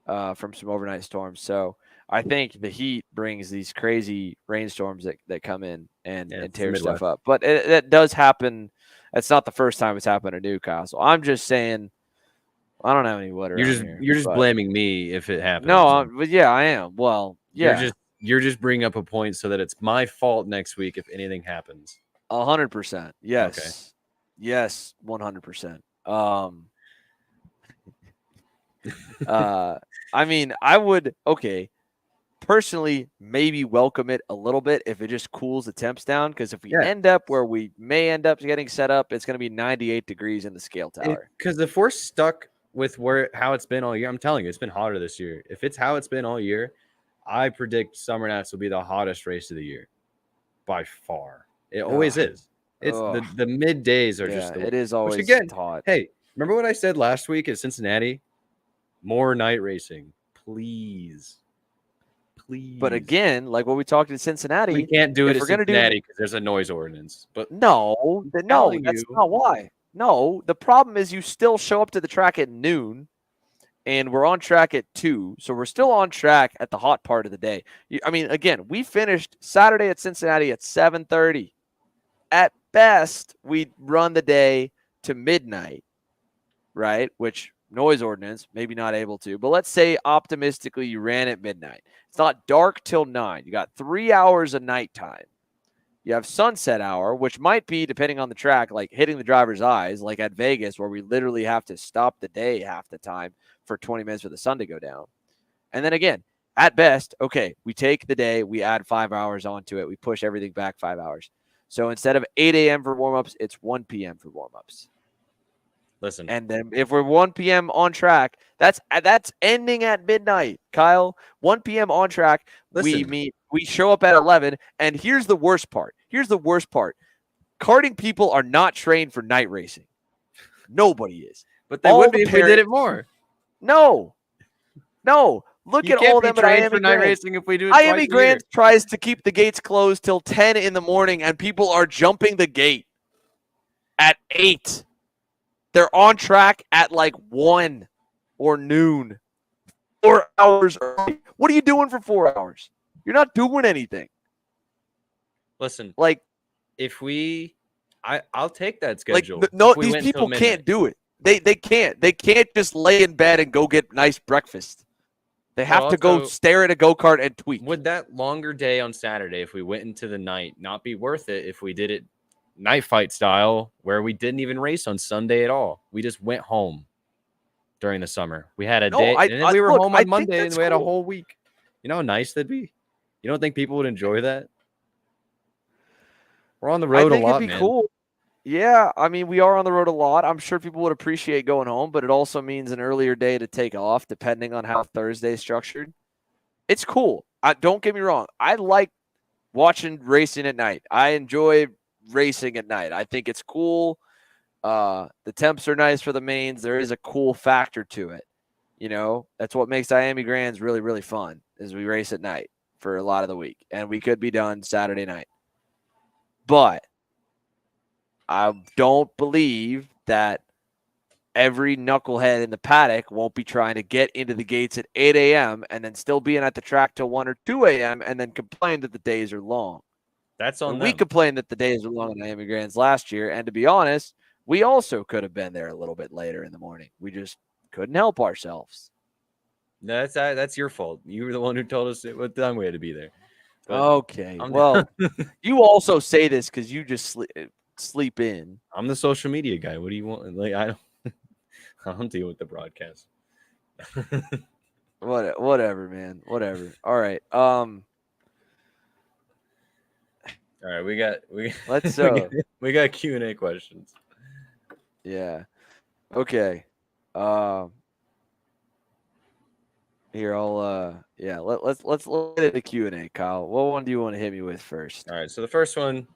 From some overnight storms. So I think the heat brings these crazy rainstorms that come in and tear stuff up. But it does happen. It's not the first time it's happened at Newcastle. I'm just saying, I don't have any water. You're just blaming me if it happens. No, but yeah, I am. Well, yeah. You're just bringing up a point so that it's my fault next week if anything happens. 100%. Yes. Okay. Yes, 100%. I mean, I would personally maybe welcome it a little bit if it just cools the temps down, because if we end up where we may end up getting set up, it's going to be 98 degrees in the scale tower. Because if we're stuck with how it's been all year, I'm telling you, it's been hotter this year. If it's how it's been all year, I predict Summer Nats will be the hottest race of the year by far. It always is. It's the middays are just it is always hot. Hey, remember what I said last week at Cincinnati? More night racing, please. But again, like what we talked in Cincinnati, we can't do it in Cincinnati because there's a noise ordinance. But no, that's not why. No, the problem is you still show up to the track at noon, and we're on track at 2, so we're still on track at the hot part of the day. I mean, again, we finished Saturday at Cincinnati at 7:30. At best, we run the day to midnight, right? Which noise ordinance, maybe not able to, but let's say optimistically you ran at midnight. It's not dark till 9. You got 3 hours of nighttime. You have sunset hour, which might be, depending on the track, like hitting the driver's eyes, like at Vegas, where we literally have to stop the day half the time for 20 minutes for the sun to go down. And then again, at best, we take the day, we add 5 hours onto it. We push everything back 5 hours. So instead of 8 a.m. for warm-ups, it's 1 p.m. for warm-ups. Listen. And then if we're 1 p.m. on track, that's ending at midnight, Kyle. 1 p.m. on track, we show up at 11, and here's the worst part. Karting people are not trained for night racing. Nobody is. But they would be if we did it more. No. Look at all them at Miami night racing if we do it Miami Grand tries to keep the gates closed till 10 in the morning, and people are jumping the gate at 8. They're on track at like 1 or noon. 4 hours early. What are you doing for 4 hours? You're not doing anything. Listen, like I'll take that schedule. Like no, these people can't do it. They can't. They can't just lay in bed and go get nice breakfast. They have to go stare at a go-kart and tweet. Would that longer day on Saturday, if we went into the night, not be worth it if we did it night fight style, where we didn't even race on Sunday at all? We just went home during the summer. We had a day, and then we were home on Monday, and we had a whole week. You know how nice that'd be? You don't think people would enjoy that? We're on the road a lot, man. It'd be cool. Yeah, I mean, we are on the road a lot. I'm sure people would appreciate going home, but it also means an earlier day to take off, depending on how Thursday is structured. It's cool. Don't get me wrong. I like watching racing at night. I enjoy racing at night. I think it's cool. The temps are nice for the mains. There is a cool factor to it. You know, that's what makes Miami Grands really, really fun, is we race at night for a lot of the week, and we could be done Saturday night. But I don't believe that every knucklehead in the paddock won't be trying to get into the gates at 8 a.m. and then still being at the track till 1 or 2 a.m. and then complain that the days are long. That's on them. We complained that the days were long in Miami Grands last year, and to be honest, we also could have been there a little bit later in the morning. We just couldn't help ourselves. That's your fault. You were the one who told us what time we had to be there. But okay. Well, you also say this because you just sleep in. I'm the social media guy. What do you want? Like, I don't deal with the broadcast. Whatever, man. Whatever. All right. All right. We got Q&A questions. Yeah. Okay. Here, I'll let's get into Q&A, Kyle. What one do you want to hit me with first? All right. So the first one,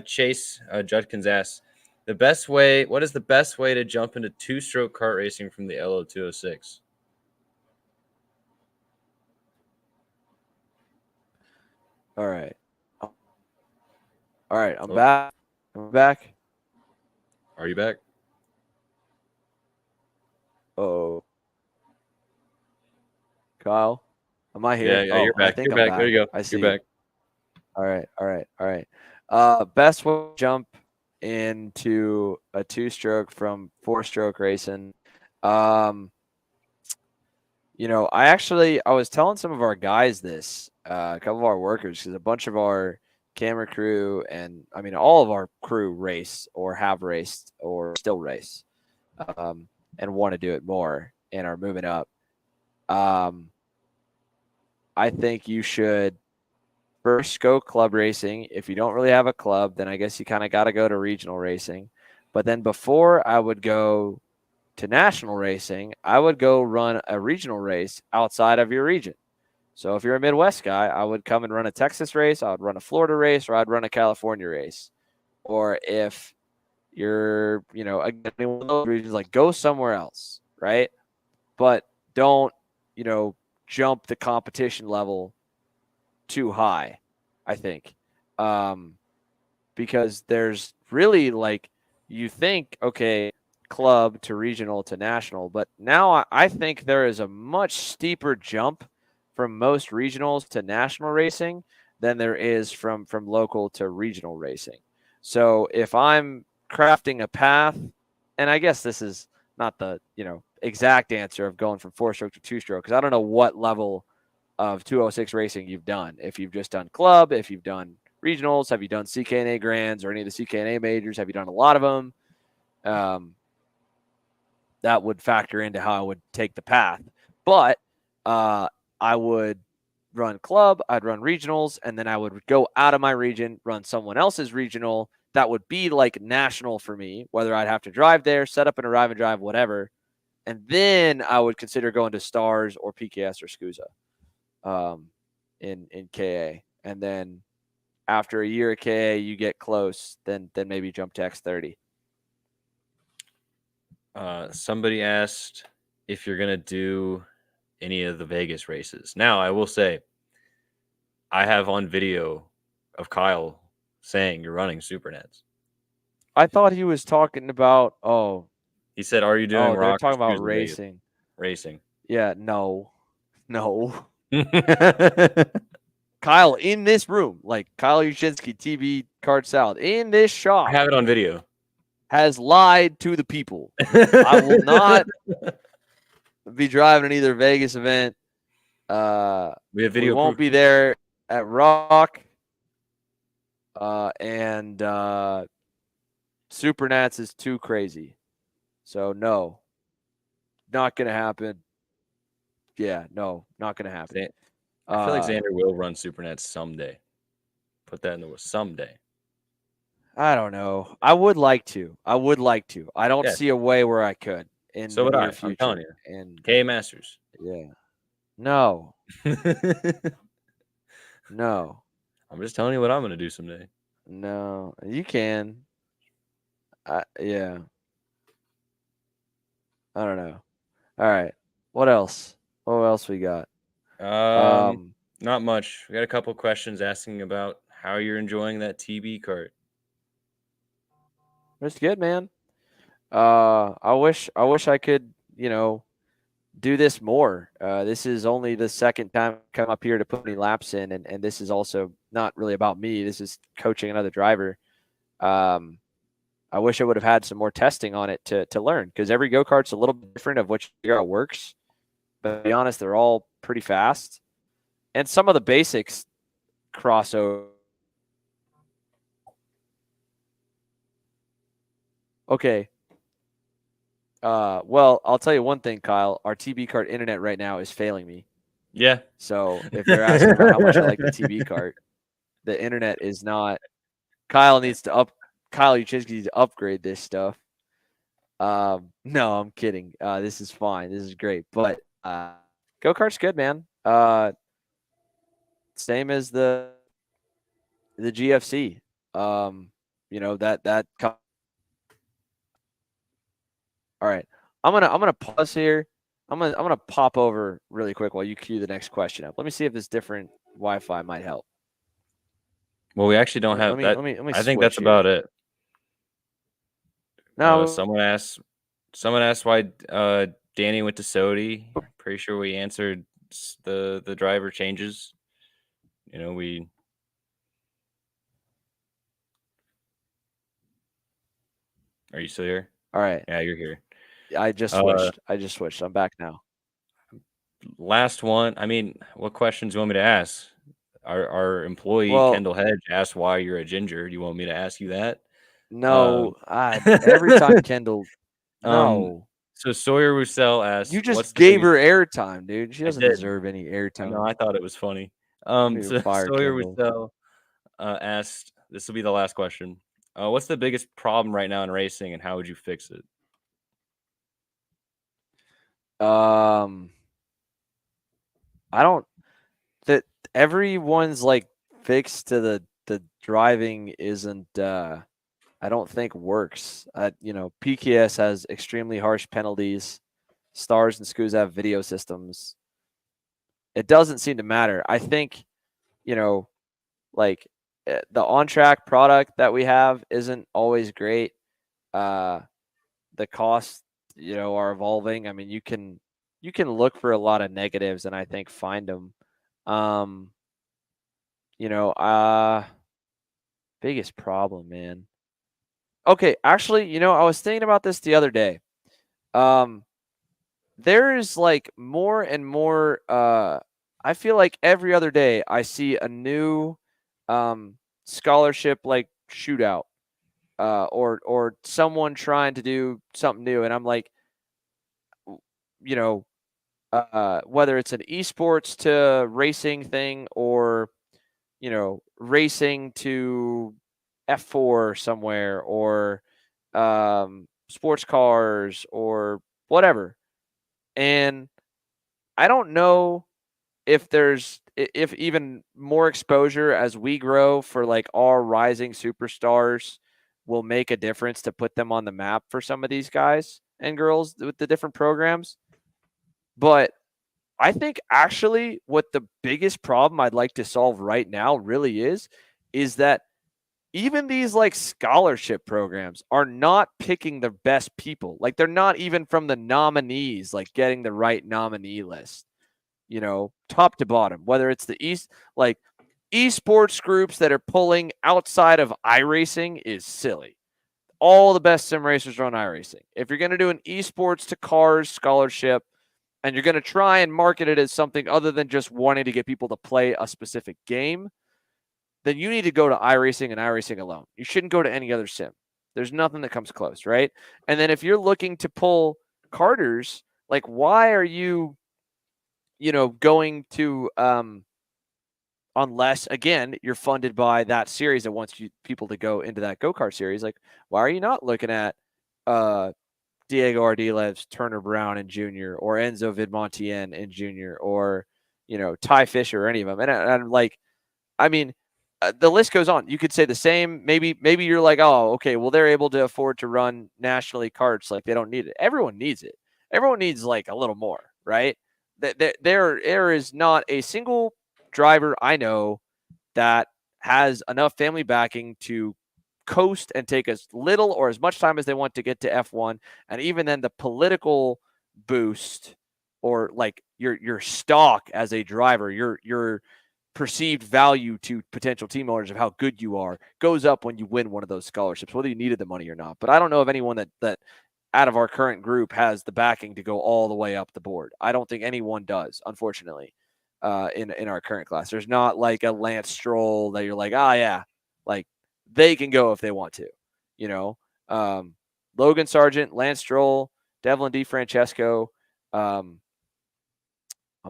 Chase Judkins asks, what is the best way to jump into two-stroke kart racing from the LO206? All right. I'm back. I'm back. Are you back? Oh, Kyle, am I here? Yeah, you're back. You're back. There you go. I see. You're back. All right. Best way to jump into a two-stroke from four-stroke racing. I was telling some of our guys this, a couple of our workers, because a bunch of our camera crew and all of our crew race or have raced or still race, and want to do it more and are moving up. I think you should first go club racing. If you don't really have a club, then I guess you kind of got to go to regional racing. But then before I would go to national racing, I would go run a regional race outside of your region. So if you're a Midwest guy, I would come and run a Texas race, I would run a Florida race, or I'd run a California race. Or if you're, again, one of those regions, like, go somewhere else, right? But don't, jump the competition level too high, I think. Because there's really, like, you think, okay, club to regional to national, but now I think there is a much steeper jump from most regionals to national racing than there is from local to regional racing. So if I'm crafting a path, and I guess this is not the exact answer of going from four-stroke to two-stroke, because I don't know what level of 206 racing you've done. If you've just done club, if you've done regionals, have you done CKNA Grands or any of the CKNA majors? Have you done a lot of them? That would factor into how I would take the path. But I would run club, I'd run regionals, and then I would go out of my region, run someone else's regional. That would be like national for me, whether I'd have to drive there, set up and arrive and drive, whatever. And then I would consider going to Stars or PKS or SCUSA in KA. And then after a year of KA, you get close, then maybe jump to X30. Somebody asked if you're going to do any of the Vegas races. Now, I will say, I have on video of Kyle saying you're running Supernets. I thought he was talking about. He said, "Are you doing They're rock or talking about shoes in Vegas?" racing. Racing. Yeah, no. I Kyle in this room, like Kyle Yushinski, TV Card Salad, in this shop, have it on video. has lied to the people. I will not be driving in either Vegas event. We have We video won't proof. be there at Rock. And Super Nats is too crazy. So, no, not going to happen. Yeah, no, not going to happen. I feel like Xander will run Supernets someday. Put that in the words, someday. I don't know. I would like to. I don't Yes. see a way where I could in So the would near I. I'm telling future. you. And K Masters. yeah, no, no, I'm just telling you what I'm going to do someday. no. You can. Yeah. I don't know. All right. What else? What else we got? Not much. We got a couple questions asking about how you're enjoying that TB cart. It's good, man. I wish I could, do this more. This is only the second time I come up here to put any laps in, and this is also not really about me. This is coaching another driver. I wish I would have had some more testing on it to learn, because every go kart's a little bit different of which figure out works. But to be honest, they're all pretty fast, and some of the basics crossover. Okay. Well, I'll tell you one thing, Kyle. Our TB cart internet right now is failing me. Yeah. So if they're asking about how much I like the TB cart, the internet is not. Kyle Uchinski needs to upgrade this stuff. No, I'm kidding. This is fine. This is great. But go kart's good, man. Same as the GFC. That. All right. I'm gonna pause here. I'm gonna pop over really quick while you cue the next question up. Let me see if this different Wi-Fi might help. Well, we actually don't have that. Let me I think that's here. about it. No. Someone asked why Danny went to Sodi. Pretty sure we answered the driver changes. We. Are you still here? All right. Yeah, you're here. I just switched. I'm back now. Last one. I mean, what questions do you want me to ask? Our employee Kendall Hedge asked why you're a ginger. Do you want me to ask you that? No. Every time Kendall. No. So Sawyer Roussel asked, you just gave her airtime, dude. She doesn't deserve any airtime. No, I thought it was funny. So Sawyer Kendall. Roussel asked, this will be the last question. What's the biggest problem right now in racing, and how would you fix it? I don't. That everyone's like fix to the driving isn't. I don't think works. PKS has extremely harsh penalties. Stars and Scoos have video systems. It doesn't seem to matter. I think, like the on-track product that we have isn't always great. The costs, are evolving. I mean, you can look for a lot of negatives and I think find them. Biggest problem, man. Okay, actually, I was thinking about this the other day. There's like more and more. I feel like every other day I see a new scholarship like shootout, or someone trying to do something new, and I'm like, whether it's an esports to racing thing or racing to F4 somewhere or sports cars or whatever. And I don't know if even more exposure as we grow for like our rising superstars will make a difference to put them on the map for some of these guys and girls with the different programs. But I think actually what the biggest problem I'd like to solve right now really is that even these like scholarship programs are not picking the best people. Like they're not even from the nominees, like getting the right nominee list, top to bottom, whether it's the like esports groups that are pulling outside of iRacing is silly. All the best sim racers are on iRacing. If you're going to do an esports to cars scholarship and you're going to try and market it as something other than just wanting to get people to play a specific game, then you need to go to iRacing and iRacing alone. You shouldn't go to any other sim. There's nothing that comes close, right? And then if you're looking to pull carters, like why are you, going to unless again you're funded by that series that wants people to go into that go-kart series, like why are you not looking at Diego Ardilev's Turner Brown in junior or Enzo Vidmontien in junior or Ty Fisher or any of them? And like, I mean, the list goes on. You could say the same. Maybe you're like, oh, okay, well they're able to afford to run nationally carts, like they don't need it. Everyone needs it. Everyone needs like a little more, right? There is not a single driver I know that has enough family backing to coast and take as little or as much time as they want to get to F1. And even then, the political boost or like your stock as a driver, your perceived value to potential team owners of how good you are goes up when you win one of those scholarships, whether you needed the money or not. But I don't know of anyone that out of our current group has the backing to go all the way up the board. I don't think anyone does, unfortunately, in our current class. There's not like a Lance Stroll that you're like, yeah, like they can go if they want to, you know. Logan Sargent, Lance Stroll, Devlin DeFrancesco. I'm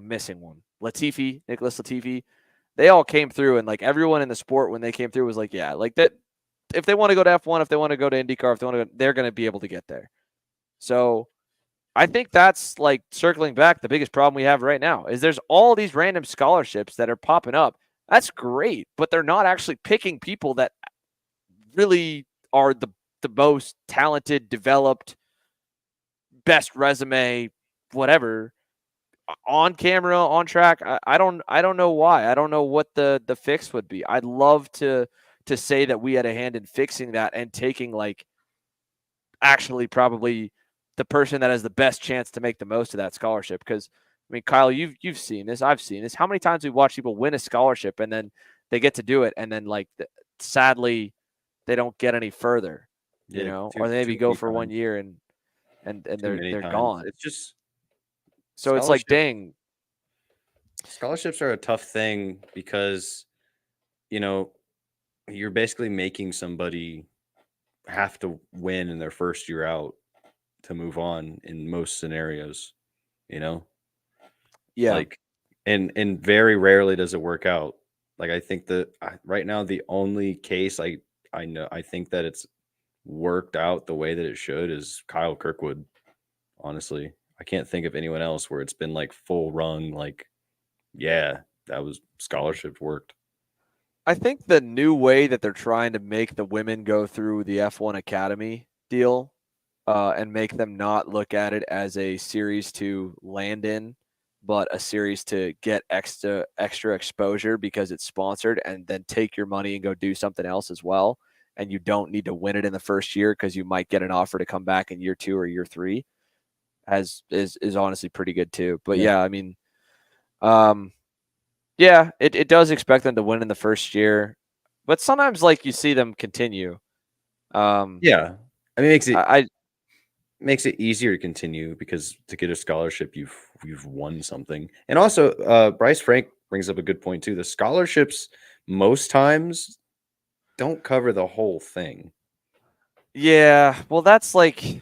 missing one. Nicholas Latifi. They all came through, and like everyone in the sport when they came through was like, yeah, like that. If they want to go to F1, if they want to go to IndyCar, if they want to go, they're going to be able to get there. So I think that's like circling back. The biggest problem we have right now is there's all these random scholarships that are popping up. That's great, but they're not actually picking people that really are the most talented, developed, best resume, whatever, on camera, on track. I don't know why. I don't know what the fix would be. I'd love to say that we had a hand in fixing that and taking like actually probably the person that has the best chance to make the most of that scholarship. Because I mean, Kyle, you've seen this. I've seen this. How many times we watch people win a scholarship and then they get to do it, and then like sadly they don't get any further, or they maybe go for 1 year and they're gone. It's just so it's like, dang. Scholarships are a tough thing because you're basically making somebody have to win in their first year out to move on in most scenarios, Yeah. Like, and very rarely does it work out. Like, I think that right now, the only case I think that it's worked out the way that it should is Kyle Kirkwood. Honestly, I can't think of anyone else where it's been like full run. Like, yeah, that was scholarship worked. I think the new way that they're trying to make the women go through the F1 Academy deal and make them not look at it as a series to land in, but a series to get extra exposure because it's sponsored, and then take your money and go do something else as well. And you don't need to win it in the first year because you might get an offer to come back in year 2 or year 3. Is honestly pretty good too. But yeah, I mean, yeah, it does expect them to win in the first year, but sometimes like you see them continue. Yeah, I mean, makes it easier to continue because to get a scholarship, you've won something. And also, Bryce Frank brings up a good point too. The scholarships most times don't cover the whole thing. Yeah, well, that's like,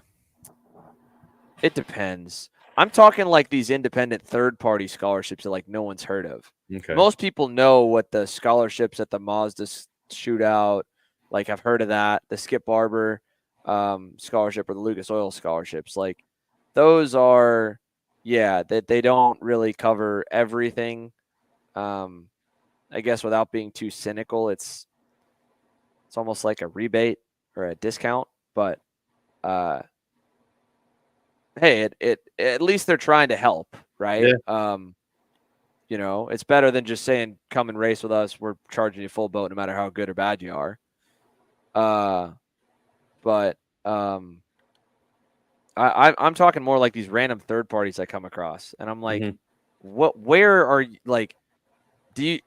it depends. I'm talking like these independent third-party scholarships that like no one's heard of. Okay. Most people know what the scholarships at the Mazda shootout, like I've heard of that, the Skip Barber scholarship or the Lucas Oil scholarships. Like those are, yeah, that they don't really cover everything. I guess without being too cynical, it's almost like a rebate or a discount, but hey, it at least they're trying to help, right? Yeah. It's better than just saying come and race with us. We're charging you full boat no matter how good or bad you are. But I'm talking more like these random third parties I come across, and I'm like, where are you? Like,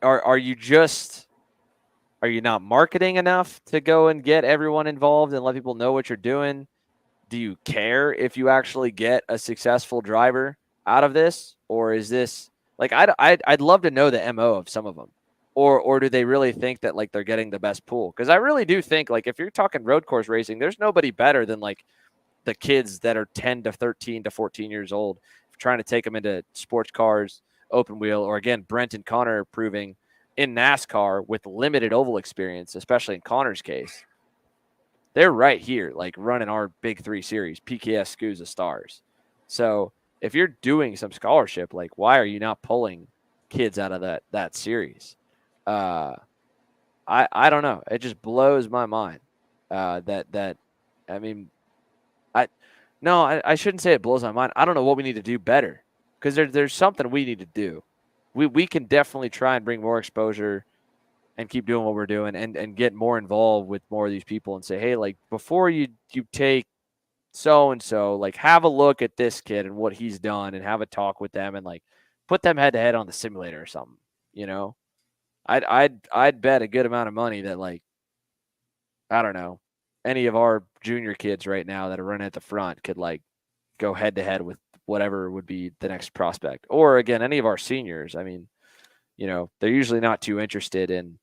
are you just are you not marketing enough to go and get everyone involved and let people know what you're doing? Do you care if you actually get a successful driver out of this, or is this like I'd love to know the MO of some of them, or do they really think that like they're getting the best pool? Because I really do think like if you're talking road course racing, there's nobody better than like the kids that are 10 to 13 to 14 years old, trying to take them into sports cars, open wheel, or again, Brent and Connor proving in NASCAR with limited oval experience, especially in Connor's case. They're right here, like running our big 3 series, PKS, SCUSA, Stars. So if you're doing some scholarship, like why are you not pulling kids out of that series? I don't know. It just blows my mind. That I mean, I shouldn't say it blows my mind. I don't know what we need to do better because there's something we need to do. We can definitely try and bring more exposure and keep doing what we're doing and get more involved with more of these people and say, hey, like before you take so and so, like have a look at this kid and what he's done and have a talk with them and like put them head to head on the simulator or something. You know, I'd bet a good amount of money that like I don't know any of our junior kids right now that are running at the front could like go head to head with whatever would be the next prospect. Or again, any of our seniors. I mean, you know, they're usually not too interested in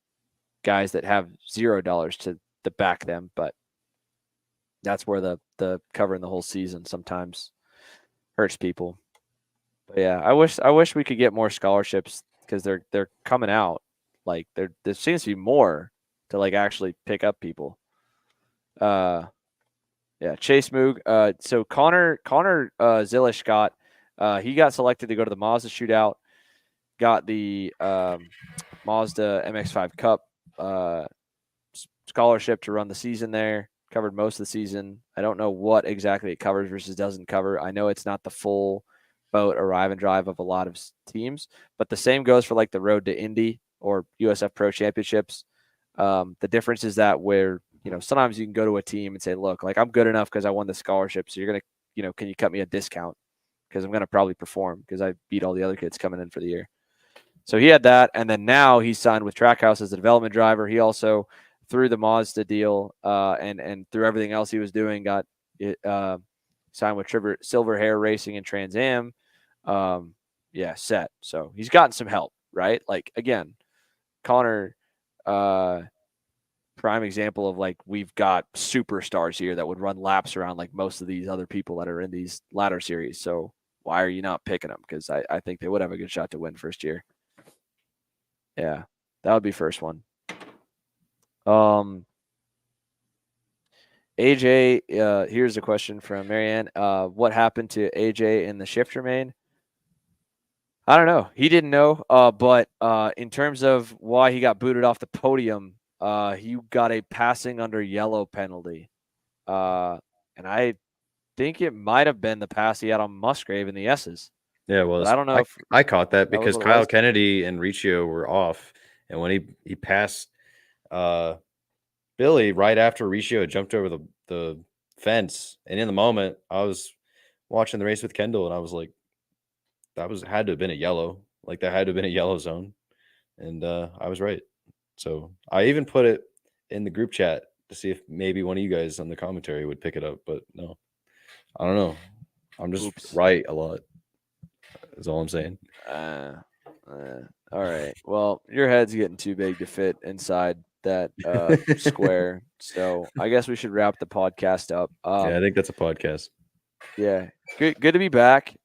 guys that have $0 to back them, but that's where the covering the whole season sometimes hurts people. But yeah, I wish we could get more scholarships because they're coming out. Like there seems to be more to like actually pick up people. Yeah, Chase Moog. So Connor Zilish he got selected to go to the Mazda shootout. Got the Mazda MX-5 Cup scholarship to run the season there. Covered most of the season. I don't know what exactly it covers versus doesn't cover. I know it's not the full boat arrive and drive of a lot of teams, but the same goes for like the Road to Indy or USF Pro Championships. The difference is that where you know sometimes you can go to a team and say, look, like I'm good enough because I won the scholarship, so you're gonna, you know, can you cut me a discount because I'm gonna probably perform because I beat all the other kids coming in for the year. So he had that, and then now he's signed with Trackhouse as a development driver. He also, through the Mazda deal and through everything else he was doing, got signed with Silver Hair Racing and Trans Am. Yeah, set. So he's gotten some help, right? Like again, Connor, prime example of like we've got superstars here that would run laps around like most of these other people that are in these ladder series. So why are you not picking them? Because I think they would have a good shot to win first year. Yeah, that would be first one. AJ, here's a question from Marianne. What happened to AJ in the shifter main? I don't know. He didn't know. But in terms of why he got booted off the podium, he got a passing under yellow penalty. And I think it might have been the pass he had on Musgrave in the S's. Yeah, well, but I don't know if I caught that was because what it Kyle was. Kennedy and Riccio were off, and when he passed Billy right after Riccio jumped over the fence, and in the moment I was watching the race with Kendall, and I was like, had to have been a yellow, like that had to have been a yellow zone, and I was right. So I even put it in the group chat to see if maybe one of you guys on the commentary would pick it up, but no, I don't know. I'm just right a lot. Is all I'm saying. All right. Well, your head's getting too big to fit inside that square. So I guess we should wrap the podcast up. Yeah, I think that's a podcast. Yeah. Good to be back.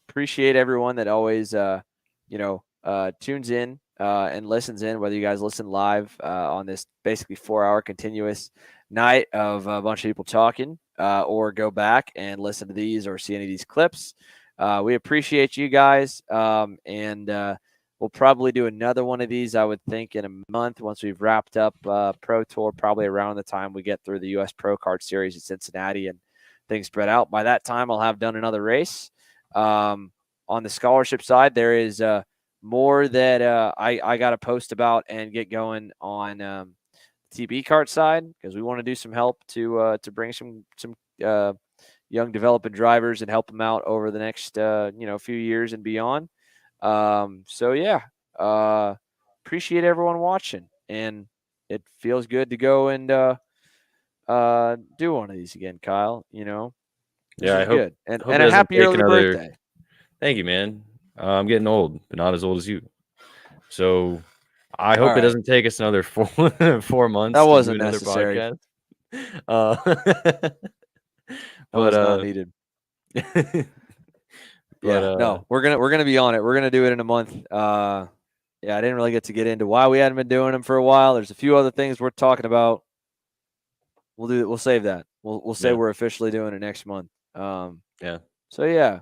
Appreciate everyone that always tunes in and listens in, whether you guys listen live on this basically 4-hour continuous night of a bunch of people talking or go back and listen to these or see any of these clips. We appreciate you guys. And we'll probably do another one of these, I would think, in a month once we've wrapped up Pro Tour, probably around the time we get through the U.S. Pro Kart Series in Cincinnati and things spread out. By that time, I'll have done another race. On the scholarship side, there is more that I got to post about and get going on TB kart side because we want to do some help to bring some young developing drivers and help them out over the next few years and beyond. So yeah, appreciate everyone watching, and it feels good to go and do one of these again, Kyle. This Yeah, is I hope good, and it a doesn't happy take early another. birthday. Thank you, man. I'm getting old, but not as old as you. So I hope All it right. doesn't take us another 4 months That to do wasn't another necessary. podcast. That was not needed. But no, we're gonna be on it. We're gonna do it in a month. Yeah, I didn't really get to get into why we hadn't been doing them for a while. There's a few other things we're talking about. We'll save that. We'll say we're officially doing it next month. Yeah. So yeah.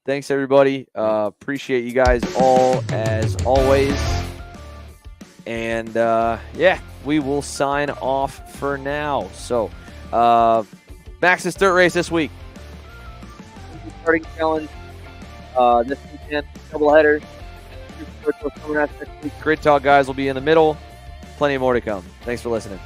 Thanks everybody. Appreciate you guys all as always. And yeah, we will sign off for now. So Max's dirt race this week. Starting challenge this weekend, doubleheader. Grid Talk guys will be in the middle. Plenty more to come. Thanks for listening.